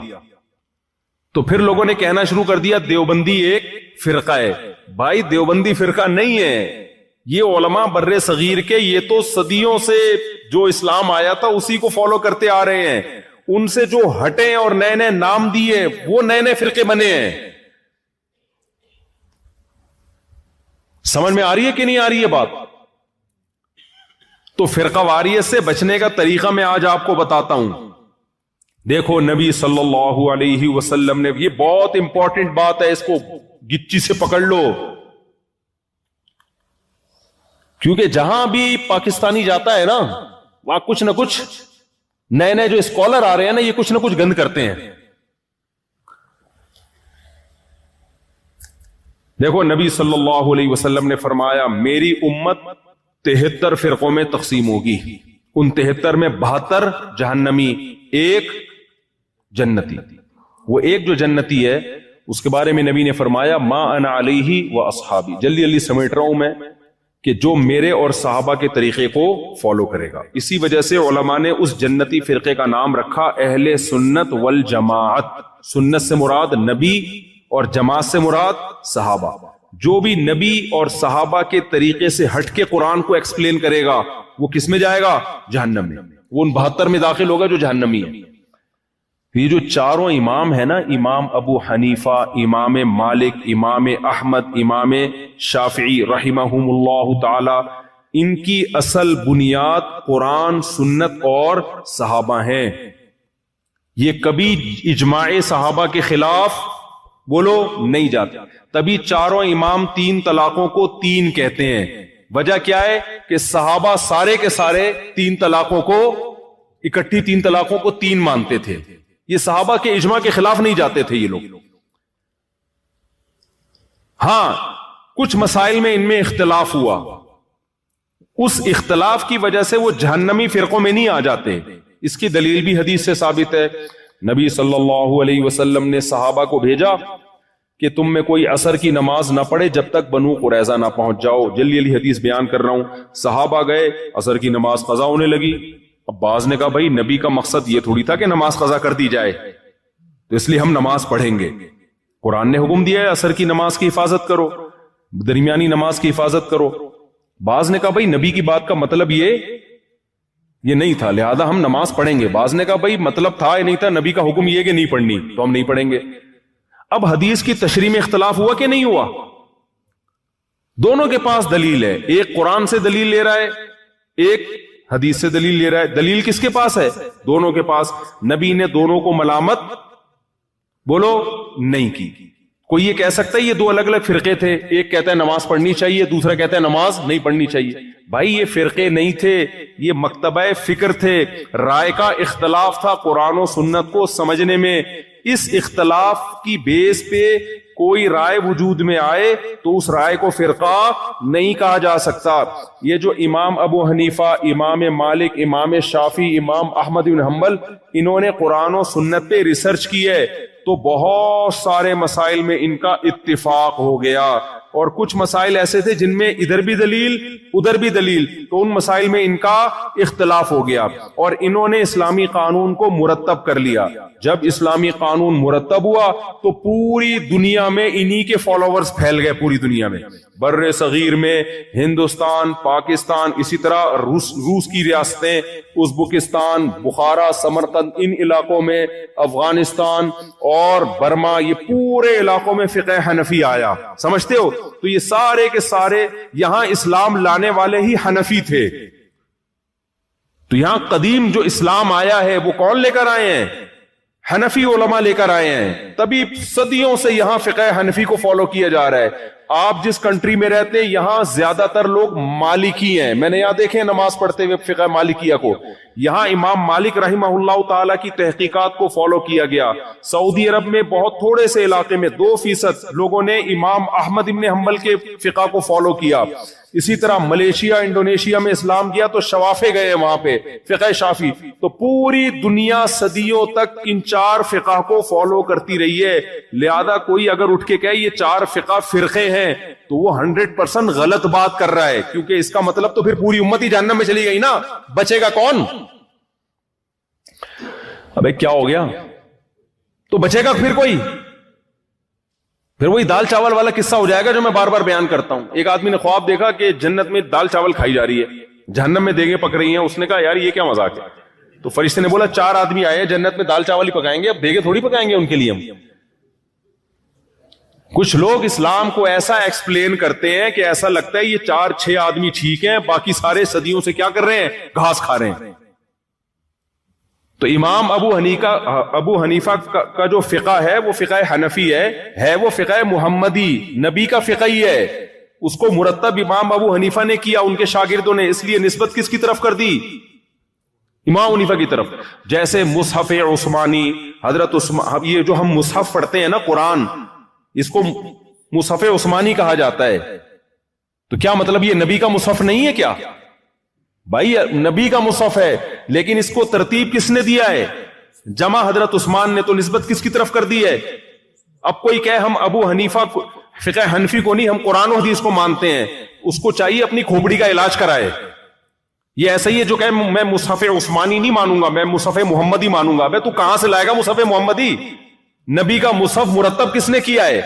Speaker 2: تو پھر لوگوں نے کہنا شروع کر دیا دیوبندی ایک فرقہ ہے. بھائی دیوبندی فرقہ نہیں ہے, یہ علماء بر صغیر کے, یہ تو صدیوں سے جو اسلام آیا تھا اسی کو فالو کرتے آ رہے ہیں. ان سے جو ہٹے اور نئے نئے نام دیے وہ نئے نئے فرقے بنے ہیں. سمجھ میں آ رہی ہے کہ نہیں آ رہی ہے بات؟ تو فرقہ واریت سے بچنے کا طریقہ میں آج آپ کو بتاتا ہوں. دیکھو نبی صلی اللہ علیہ وسلم نے, یہ بہت امپورٹنٹ بات ہے, اس کو گچی سے پکڑ لو, کیونکہ جہاں بھی پاکستانی جاتا ہے نا وہاں کچھ نہ کچھ نئے نئے جو اسکالر آ رہے ہیں نا یہ کچھ نہ کچھ گند کرتے ہیں. دیکھو نبی صلی اللہ علیہ وسلم نے فرمایا میری امت 73 فرقوں میں تقسیم ہوگی, ان 73 میں 72 جہنمی, ایک جنتی. وہ ایک جو جنتی ہے اس کے بارے میں نبی نے فرمایا ما انا علیہ و اصحابی, جلدی جلدی سمیٹ رہا ہوں میں, کہ جو میرے اور صحابہ کے طریقے کو فالو کرے گا. اسی وجہ سے علماء نے اس جنتی فرقے کا نام رکھا اہل سنت والجماعت. سنت سے مراد نبی اور جماعت سے مراد صحابہ. جو بھی نبی اور صحابہ کے طریقے سے ہٹ کے قرآن کو ایکسپلین کرے گا وہ کس میں جائے گا؟ جہنم میں. وہ ان 72 میں داخل ہوگا جو جہنمی ہے. یہ جو چاروں امام ہے نا, امام ابو حنیفہ, امام مالک, امام احمد, امام شافعی رحمہم اللہ تعالی, ان کی اصل بنیاد قرآن, سنت اور صحابہ ہیں. یہ کبھی اجماع صحابہ کے خلاف بولو نہیں جاتے. تبھی چاروں امام 3 طلاقوں کو 3 کہتے ہیں. وجہ کیا ہے کہ صحابہ سارے کے سارے 3 طلاقوں کو اکٹھی 3 طلاقوں کو 3 مانتے تھے. یہ صحابہ کے اجماع کے خلاف نہیں جاتے تھے یہ لوگ. ہاں کچھ مسائل میں ان میں اختلاف ہوا, اس اختلاف کی وجہ سے وہ جہنمی فرقوں میں نہیں آ جاتے. اس کی دلیل بھی حدیث سے ثابت ہے. نبی صلی اللہ علیہ وسلم نے صحابہ کو بھیجا کہ تم میں کوئی عصر کی نماز نہ پڑھے جب تک بنو قریظہ نہ پہنچ جاؤ. جلدی جلدی حدیث بیان کر رہا ہوں. صحابہ گئے, عصر کی نماز قضا ہونے لگی. اب بعض نے کہا بھائی نبی کا مقصد یہ تھوڑی تھا کہ نماز قضا کر دی جائے, تو اس لیے ہم نماز پڑھیں گے. قرآن نے حکم دیا ہے عصر کی نماز کی حفاظت کرو, درمیانی نماز کی حفاظت کرو. بعض نے کہا بھائی نبی کی بات کا مطلب یہ نہیں تھا لہذا ہم نماز پڑھیں گے. بعض نے کہا بھائی مطلب تھا یا نہیں تھا, نبی کا حکم یہ کہ نہیں پڑھنی تو ہم نہیں پڑھیں گے. اب حدیث کی تشریح میں اختلاف ہوا کہ نہیں ہوا؟ دونوں کے پاس دلیل ہے. ایک قرآن سے دلیل لے رہا ہے, ایک حدیث سے دلیل لے رہا ہے. دلیل کس کے پاس ہے؟ دونوں کے پاس. نبی نے دونوں کو ملامت بولو نہیں کی. کوئی یہ کہہ سکتا ہے یہ 2 الگ الگ فرقے تھے, ایک کہتا ہے نماز پڑھنی چاہیے, دوسرا کہتا ہے نماز نہیں پڑھنی چاہیے. بھائی یہ فرقے نہیں تھے, یہ مکتبہ فکر تھے. رائے کا اختلاف تھا قرآن و سنت کو سمجھنے میں. اس اختلاف کی بیس پہ کوئی رائے وجود میں آئے تو اس رائے کو فرقہ نہیں کہا جا سکتا. یہ جو امام ابو حنیفہ, امام مالک, امام شافعی, امام احمد بن حنبل, انہوں نے قرآن و سنت پہ ریسرچ کی ہے تو بہت سارے مسائل میں ان کا اتفاق ہو گیا. اور کچھ مسائل ایسے تھے جن میں ادھر بھی دلیل ادھر بھی دلیل, تو ان مسائل میں ان کا اختلاف ہو گیا اور انہوں نے اسلامی قانون کو مرتب کر لیا. جب اسلامی قانون مرتب ہوا تو پوری دنیا میں انہی کے فالوورز پھیل گئے. پوری دنیا میں, بر صغیر میں, ہندوستان, پاکستان, اسی طرح روس کی ریاستیں, ازبکستان, بخارا, سمرقند, ان علاقوں میں, افغانستان اور برما, یہ پورے علاقوں میں فقہ حنفی آیا. سمجھتے ہو؟ تو یہ سارے کے سارے یہاں اسلام لانے والے ہی حنفی تھے. تو یہاں قدیم جو اسلام آیا ہے وہ کون لے کر آئے ہیں؟ حنفی علماء لے کر آئے ہیں. تبھی صدیوں سے یہاں فقہ حنفی کو فالو کیا جا رہا ہے. آپ جس کنٹری میں رہتے ہیں یہاں زیادہ تر لوگ مالکی ہیں. میں نے یہاں دیکھے نماز پڑھتے ہوئے فقہ مالکیہ کو. یہاں امام مالک رحمہ اللہ تعالی کی تحقیقات کو فالو کیا گیا. سعودی عرب میں بہت تھوڑے سے علاقے میں 2% لوگوں نے امام احمد ابن حنبل کے فقہ کو فالو کیا. اسی طرح ملیشیا, انڈونیشیا میں اسلام کیا تو شوافے گئے وہاں پہ, فقہ شافی. تو پوری دنیا صدیوں تک ان 4 فقہ کو فالو کرتی رہی ہے. لہذا کوئی اگر اٹھ کے کہے یہ 4 فقہ فرقے ہیں تو وہ 100% غلط بات کر رہا ہے, کیونکہ اس کا مطلب تو پھر پوری امت ہی جہنم میں چلی گئی نا. بچے گا کون؟ ابے کیا ہو گیا؟ تو بچے گا پھر کوئی؟ پھر وہی دال چاول والا قصہ ہو جائے گا جو میں بار بار بیان کرتا ہوں. ایک آدمی نے خواب دیکھا کہ جنت میں دال چاول کھائی جا رہی ہے, جہنم میں دیگیں پک رہی ہیں. اس نے کہا یار یہ کیا مذاق ہے, تو فرشتے نے بولا 4 آدمی آئے جنت میں دال چاول ہی پکائیں گے, اب دیگے تھوڑی پکائیں گے ان کے لیے ہم. کچھ لوگ اسلام کو ایسا ایکسپلین کرتے ہیں کہ ایسا لگتا ہے یہ 4-6 آدمی ٹھیک ہیں, باقی سارے صدیوں سے کیا کر رہے ہیں, گھاس کھا رہے ہیں. تو امام ابو حنیفہ کا جو فقہ ہے وہ فقہ حنفی ہے وہ فقہ محمدی, نبی کا فقہ ہی ہے. اس کو مرتب امام ابو حنیفہ نے کیا, ان کے شاگردوں نے, اس لیے نسبت کس کی طرف کر دی, امام حنیفہ کی طرف. جیسے مصحف عثمانی, حضرت عثمان, یہ جو ہم مصحف پڑھتے ہیں نا قرآن, اس کو مصحف عثمانی کہا جاتا ہے. تو کیا مطلب یہ نبی کا مصحف نہیں ہے کیا؟ بھائی نبی کا مصحف ہے, لیکن اس کو ترتیب کس نے دیا ہے, جمع حضرت عثمان نے, تو نسبت کس کی طرف کر دی ہے. اب کوئی کہے ہم ابو حنیفہ فقہ حنفی کو نہیں, ہم قرآن و حدیث کو مانتے ہیں, اس کو چاہیے اپنی کھوپڑی کا علاج کرائے. یہ ایسا ہی ہے جو کہے میں مصحف عثمانی نہیں مانوں گا, میں مصحف محمدی مانوں گا. بھائی تو کہاں سے لائے گا مصحف محمدی؟ نبی کا مصحف مرتب کس نے کیا ہے؟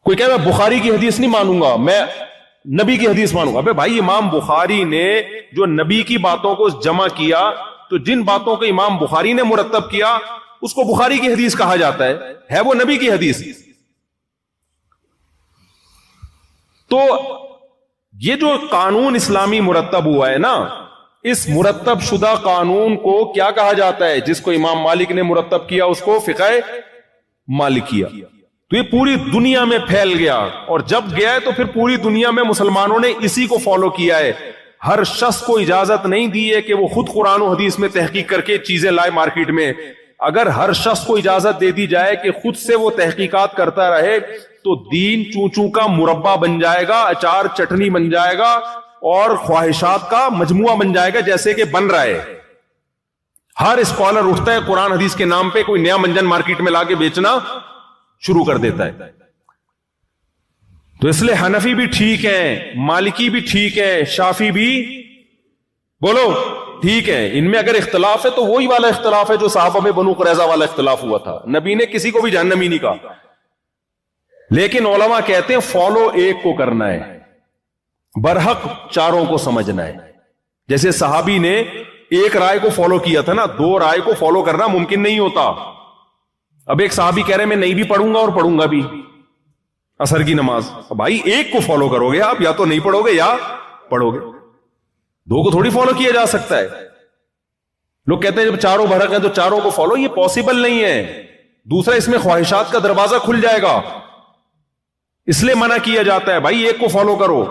Speaker 2: کوئی کہے میں بخاری کی حدیث نہیں مانوں گا, میں نبی کی حدیث مانوں گا. ابے بھائی امام بخاری نے جو نبی کی باتوں کو جمع کیا, تو جن باتوں کو امام بخاری نے مرتب کیا اس کو بخاری کی حدیث کہا جاتا ہے وہ نبی کی حدیث. تو یہ جو قانون اسلامی مرتب ہوا ہے نا, اس مرتب شدہ قانون کو کیا کہا جاتا ہے؟ جس کو امام مالک نے مرتب کیا اس کو فقہ مالکیہ. تو یہ پوری دنیا میں پھیل گیا, اور جب گیا ہے تو پھر پوری دنیا میں مسلمانوں نے اسی کو فالو کیا ہے. ہر شخص کو اجازت نہیں دی ہے کہ وہ خود قرآن و حدیث میں تحقیق کر کے چیزیں لائے مارکیٹ میں. اگر ہر شخص کو اجازت دے دی جائے کہ خود سے وہ تحقیقات کرتا رہے تو دین چوں کا مربع بن جائے گا, اچار چٹنی بن جائے گا, اور خواہشات کا مجموعہ بن جائے گا, جیسے کہ بن رہا ہے. ہر اسکالر اٹھتا ہے قرآن حدیث کے نام پہ کوئی نیا منجن مارکیٹ میں لا کے بیچنا شروع کر دیتا ہے. تو اس لیے حنفی بھی ٹھیک ہے, مالکی بھی ٹھیک ہے, شافی بھی بولو ٹھیک ہے. ان میں اگر اختلاف ہے تو وہی والا اختلاف ہے جو صحابہ میں بنو قریظہ والا اختلاف ہوا تھا. نبی نے کسی کو بھی جہنمی نہیں کہا, لیکن علماء کہتے ہیں فالو ایک کو کرنا ہے, برحق چاروں کو سمجھنا ہے. جیسے صحابی نے ایک رائے کو فالو کیا تھا نا, 2 رائے کو فالو کرنا ممکن نہیں ہوتا. اب ایک صحابی کہہ رہے میں نہیں بھی پڑھوں گا اور پڑھوں گا بھی عصر کی نماز. بھائی ایک کو فالو کرو گے آپ, یا تو نہیں پڑھو گے یا پڑھو گے, 2 کو تھوڑی فالو کیا جا سکتا ہے. لوگ کہتے ہیں جب چاروں برحق ہیں تو چاروں کو فالو, یہ پاسبل نہیں ہے. دوسرا اس میں خواہشات کا دروازہ کھل جائے گا, اس لیے منع کیا جاتا ہے بھائی ایک کو فالو کرو.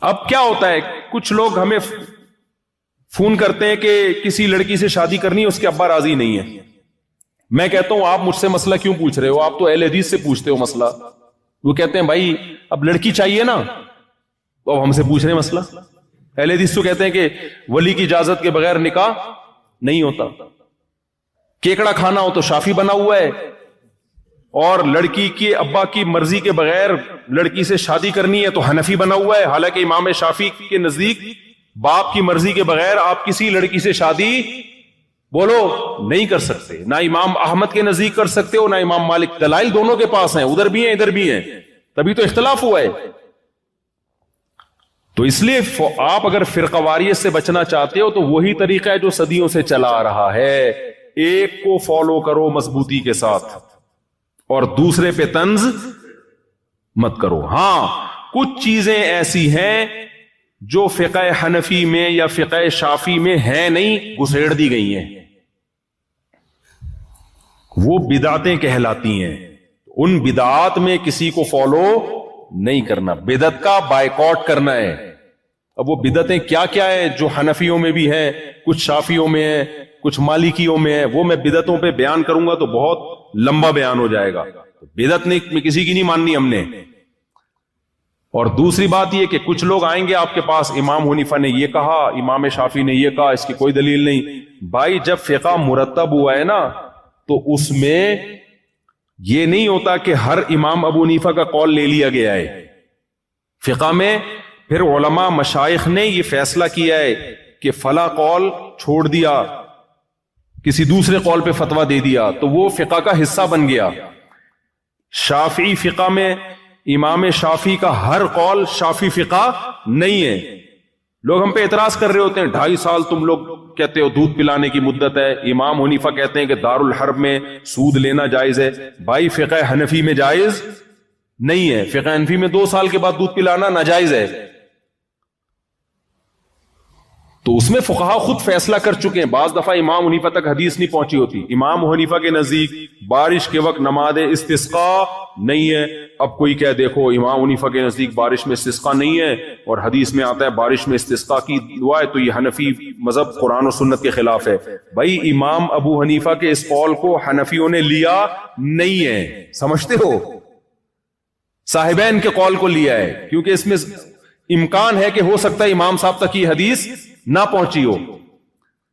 Speaker 2: اب کیا ہوتا ہے, کچھ لوگ ہمیں فون کرتے ہیں کہ کسی لڑکی سے شادی کرنی ہے, اس کے ابا راضی نہیں ہے. میں کہتا ہوں آپ مجھ سے مسئلہ کیوں پوچھ رہے ہو, آپ تو اہل حدیث سے پوچھتے ہو مسئلہ. وہ کہتے ہیں بھائی اب لڑکی چاہیے نا, تو اب ہم سے پوچھ رہے ہیں مسئلہ. اہل حدیث تو کہتے ہیں کہ ولی کی اجازت کے بغیر نکاح نہیں ہوتا. کیکڑا کھانا ہو تو شافی بنا ہوا ہے, اور لڑکی کے ابا کی مرضی کے بغیر لڑکی سے شادی کرنی ہے تو حنفی بنا ہوا ہے. حالانکہ امام شافی کے نزدیک باپ کی مرضی کے بغیر آپ کسی لڑکی سے شادی بولو نہیں کر سکتے. نہ امام احمد کے نزدیک کر سکتے ہو, نہ امام مالک. دلائل دونوں کے پاس ہیں, ادھر بھی ہیں ادھر بھی ہیں, تبھی تو اختلاف ہوا ہے. تو اس لیے آپ اگر فرقہ واریت سے بچنا چاہتے ہو تو وہی طریقہ ہے جو صدیوں سے چلا آ رہا ہے. ایک کو فالو کرو مضبوطی کے ساتھ, اور دوسرے پہ طنز مت کرو. ہاں کچھ چیزیں ایسی ہیں جو فقہ حنفی میں یا فقہ شافی میں ہیں نہیں, گھسیڑ دی گئی ہیں, وہ بدعتیں کہلاتی ہیں. ان بدعات میں کسی کو فالو نہیں کرنا, بدعت کا بائیکاٹ کرنا ہے. اب وہ بدعتیں کیا کیا ہے جو حنفیوں میں بھی ہیں, کچھ شافیوں میں ہیں, کچھ مالکیوں میں ہے, وہ میں بدعتوں پہ بیان کروں گا تو بہت لمبا بیان ہو جائے گا. بدعت میں کسی کی نہیں ماننی ہم نے. اور دوسری بات یہ کہ کچھ لوگ آئیں گے آپ کے پاس, امام حنیفہ نے یہ کہا, امام شافی نے یہ کہا, اس کی کوئی دلیل نہیں. بھائی جب فقہ مرتب ہوا ہے نا تو اس میں یہ نہیں ہوتا کہ ہر امام ابو حنیفہ کا قول لے لیا گیا ہے. فقہ میں پھر علماء مشائخ نے یہ فیصلہ کیا ہے کہ فلاں قول چھوڑ دیا, کسی دوسرے قول پہ فتویٰ دے دیا تو وہ فقہ کا حصہ بن گیا. شافعی فقہ میں امام شافی کا ہر قول شافی فقہ نہیں ہے, لوگ ہم پہ اعتراض کر رہے ہوتے ہیں 2.5 سال تم لوگ کہتے ہو دودھ پلانے کی مدت ہے، امام حنیفہ کہتے ہیں کہ دارالحرب میں سود لینا جائز ہے. بھائی فقہ حنفی میں جائز نہیں ہے، فقہ حنفی میں 2 سال کے بعد دودھ پلانا ناجائز ہے. تو اس میں فقہا خود فیصلہ کر چکے ہیں. بعض دفعہ امام حنیفہ تک حدیث نہیں پہنچی ہوتی. امام حنیفہ کے نزدیک بارش کے وقت نماز استسقاء نہیں ہے. اب کوئی کہہ دیکھو امام حنیفہ کے نزدیک بارش میں استسقاء نہیں ہے اور حدیث میں آتا ہے بارش میں استسقاء کی دعا ہے، تو یہ حنفی مذہب قرآن و سنت کے خلاف ہے. بھائی امام ابو حنیفہ کے اس قول کو حنفیوں نے لیا نہیں ہے، سمجھتے ہو؟ صاحبین کے قول کو لیا ہے، کیونکہ اس میں امکان ہے کہ ہو سکتا ہے امام صاحب تک یہ حدیث نہ پہنچی ہو.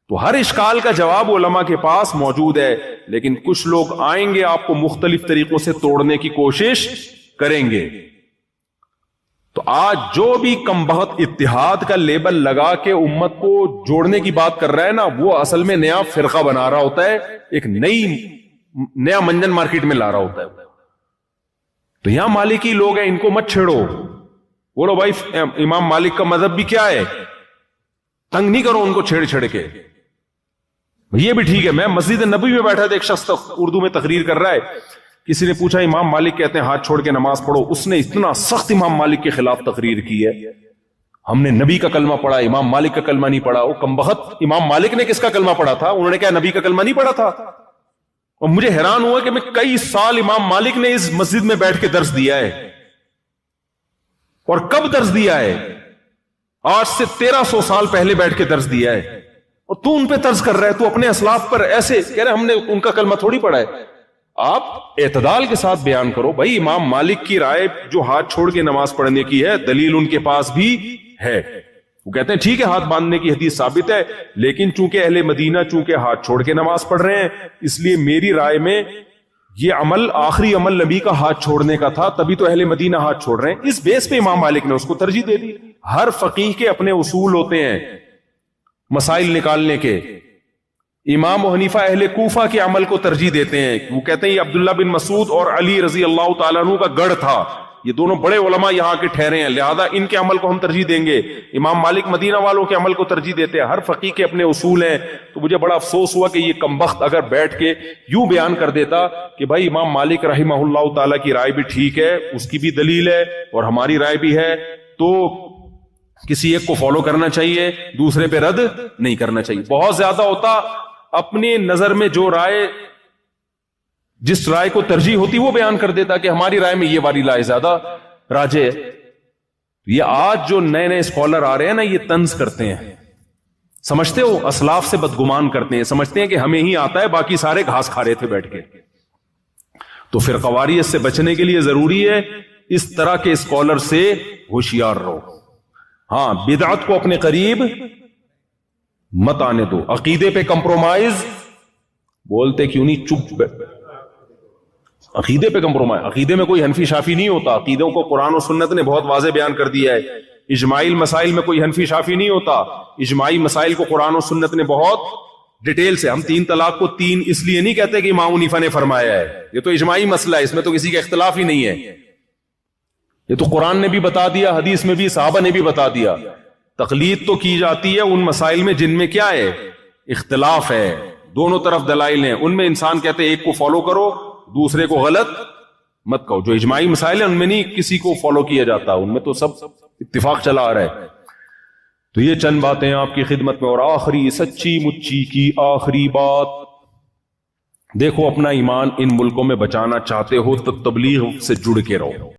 Speaker 2: تو ہر اشکال کا جواب علماء کے پاس موجود ہے، لیکن کچھ لوگ آئیں گے آپ کو مختلف طریقوں سے توڑنے کی کوشش کریں گے. تو آج جو بھی کم بخت اتحاد کا لیبل لگا کے امت کو جوڑنے کی بات کر رہا ہے نا، وہ اصل میں نیا فرقہ بنا رہا ہوتا ہے، ایک نیا منجن مارکیٹ میں لا رہا ہوتا ہے. تو یہاں مالکی لوگ ہیں، ان کو مت چھیڑو. بولو بھائی امام مالک کا مذہب بھی کیا ہے، تنگ نہیں کرو ان کو چھیڑ چھیڑ کے. یہ بھی ٹھیک ہے. میں مسجد نبوی میں بیٹھا تھا، ایک شخص اردو میں تقریر کر رہا ہے، کسی نے پوچھا امام مالک کہتے ہیں ہاتھ چھوڑ کے نماز پڑھو. اس نے اتنا سخت امام مالک کے خلاف تقریر کی ہے، ہم نے نبی کا کلمہ پڑھا، امام مالک کا کلمہ نہیں پڑھا. وہ کمبخت امام مالک نے کس کا کلمہ پڑھا تھا؟ انہوں نے کہا نبی کا کلمہ نہیں پڑھا تھا. اور مجھے حیران ہوا کہ میں کئی سال امام مالک نے اس مسجد میں بیٹھ کے درس دیا ہے. اور کب درس دیا ہے؟ آج سے 1300 سال پہلے بیٹھ کے درس دیا ہے. اور تو ان پہ طرز کر رہا ہے، تو اپنے اسلاف پر ایسے کہہ رہے ہم نے ان کا کلمہ تھوڑی پڑھا ہے. آپ اعتدال کے ساتھ بیان کرو. بھائی امام مالک کی رائے جو ہاتھ چھوڑ کے نماز پڑھنے کی ہے، دلیل ان کے پاس بھی ہے. وہ کہتے ہیں ٹھیک ہے ہاتھ باندھنے کی حدیث ثابت ہے، لیکن چونکہ اہل مدینہ چونکہ ہاتھ چھوڑ کے نماز پڑھ رہے ہیں، اس لیے میری رائے میں یہ عمل آخری عمل نبی کا ہاتھ چھوڑنے کا تھا، تبھی تو اہل مدینہ ہاتھ چھوڑ رہے ہیں. اس بیس پہ امام مالک نے اس کو ترجیح دے دی. ہر فقیہ کے اپنے اصول ہوتے ہیں مسائل نکالنے کے. امام حنیفہ اہل کوفہ کے عمل کو ترجیح دیتے ہیں. وہ کہتے ہیں یہ عبداللہ بن مسعود اور علی رضی اللہ تعالیٰ عنہ کا گڑھ تھا، یہ دونوں بڑے علماء یہاں کے ٹھہرے ہیں، لہذا ان کے عمل کو ہم ترجیح دیں گے. امام مالک مدینہ والوں کے عمل کو ترجیح دیتے ہیں. ہر فقیہ کے اپنے اصول ہیں. تو مجھے بڑا افسوس ہوا کہ یہ کمبخت اگر بیٹھ کے یوں بیان کر دیتا کہ بھائی امام مالک رحمہ اللہ تعالیٰ کی رائے بھی ٹھیک ہے، اس کی بھی دلیل ہے اور ہماری رائے بھی ہے، تو کسی ایک کو فالو کرنا چاہیے، دوسرے پہ رد نہیں کرنا چاہیے. بہت زیادہ ہوتا اپنی نظر میں جو رائے، جس رائے کو ترجیح ہوتی وہ بیان کر دیتا کہ ہماری رائے میں یہ والی رائے زیادہ راجح ہے. یہ آج جو نئے نئے اسکالر آ رہے ہیں نا، یہ طنز کرتے ہیں، سمجھتے ہو اسلاف سے بدگمان کرتے ہیں، سمجھتے ہیں کہ ہمیں ہی آتا ہے، باقی سارے گھاس کھا رہے تھے بیٹھ کے. تو فرقواریت سے بچنے کے لیے ضروری ہے اس طرح کے اسکالر سے ہوشیار رہو. ہاں بدعت کو اپنے قریب مت آنے دو. عقیدے پہ کمپرومائز بولتے کیوں نہیں، چپ. عقیدے پہ کمپرومائز، عقیدے میں کوئی حنفی شافی نہیں ہوتا. عقیدوں کو قرآن و سنت نے بہت واضح بیان کر دیا ہے. اجماعی مسائل میں کوئی حنفی شافی نہیں ہوتا. اجماعی مسائل کو قرآن و سنت نے بہت ڈیٹیل سے، ہم 3 طلاق کو 3 اس لیے نہیں کہتے کہ امام حنیفہ نے فرمایا ہے، یہ تو اجماعی مسئلہ ہے، اس میں تو کسی کا اختلاف ہی نہیں ہے. یہ تو قرآن نے بھی بتا دیا، حدیث میں بھی، صحابہ نے بھی بتا دیا. تقلید تو کی جاتی ہے ان مسائل میں جن میں کیا ہے، اختلاف ہے، دونوں طرف دلائل ہیں. ان میں انسان کہتے ہیں ایک کو فالو کرو، دوسرے کو غلط مت کہو. جو اجماعی مسائل ہیں ان میں نہیں کسی کو فالو کیا جاتا، ان میں تو سب اتفاق چلا آ رہا ہے. تو یہ چند باتیں آپ کی خدمت میں. اور آخری سچی مچی کی آخری بات، دیکھو اپنا ایمان ان ملکوں میں بچانا چاہتے ہو تو تبلیغ سے جڑ کے رہو.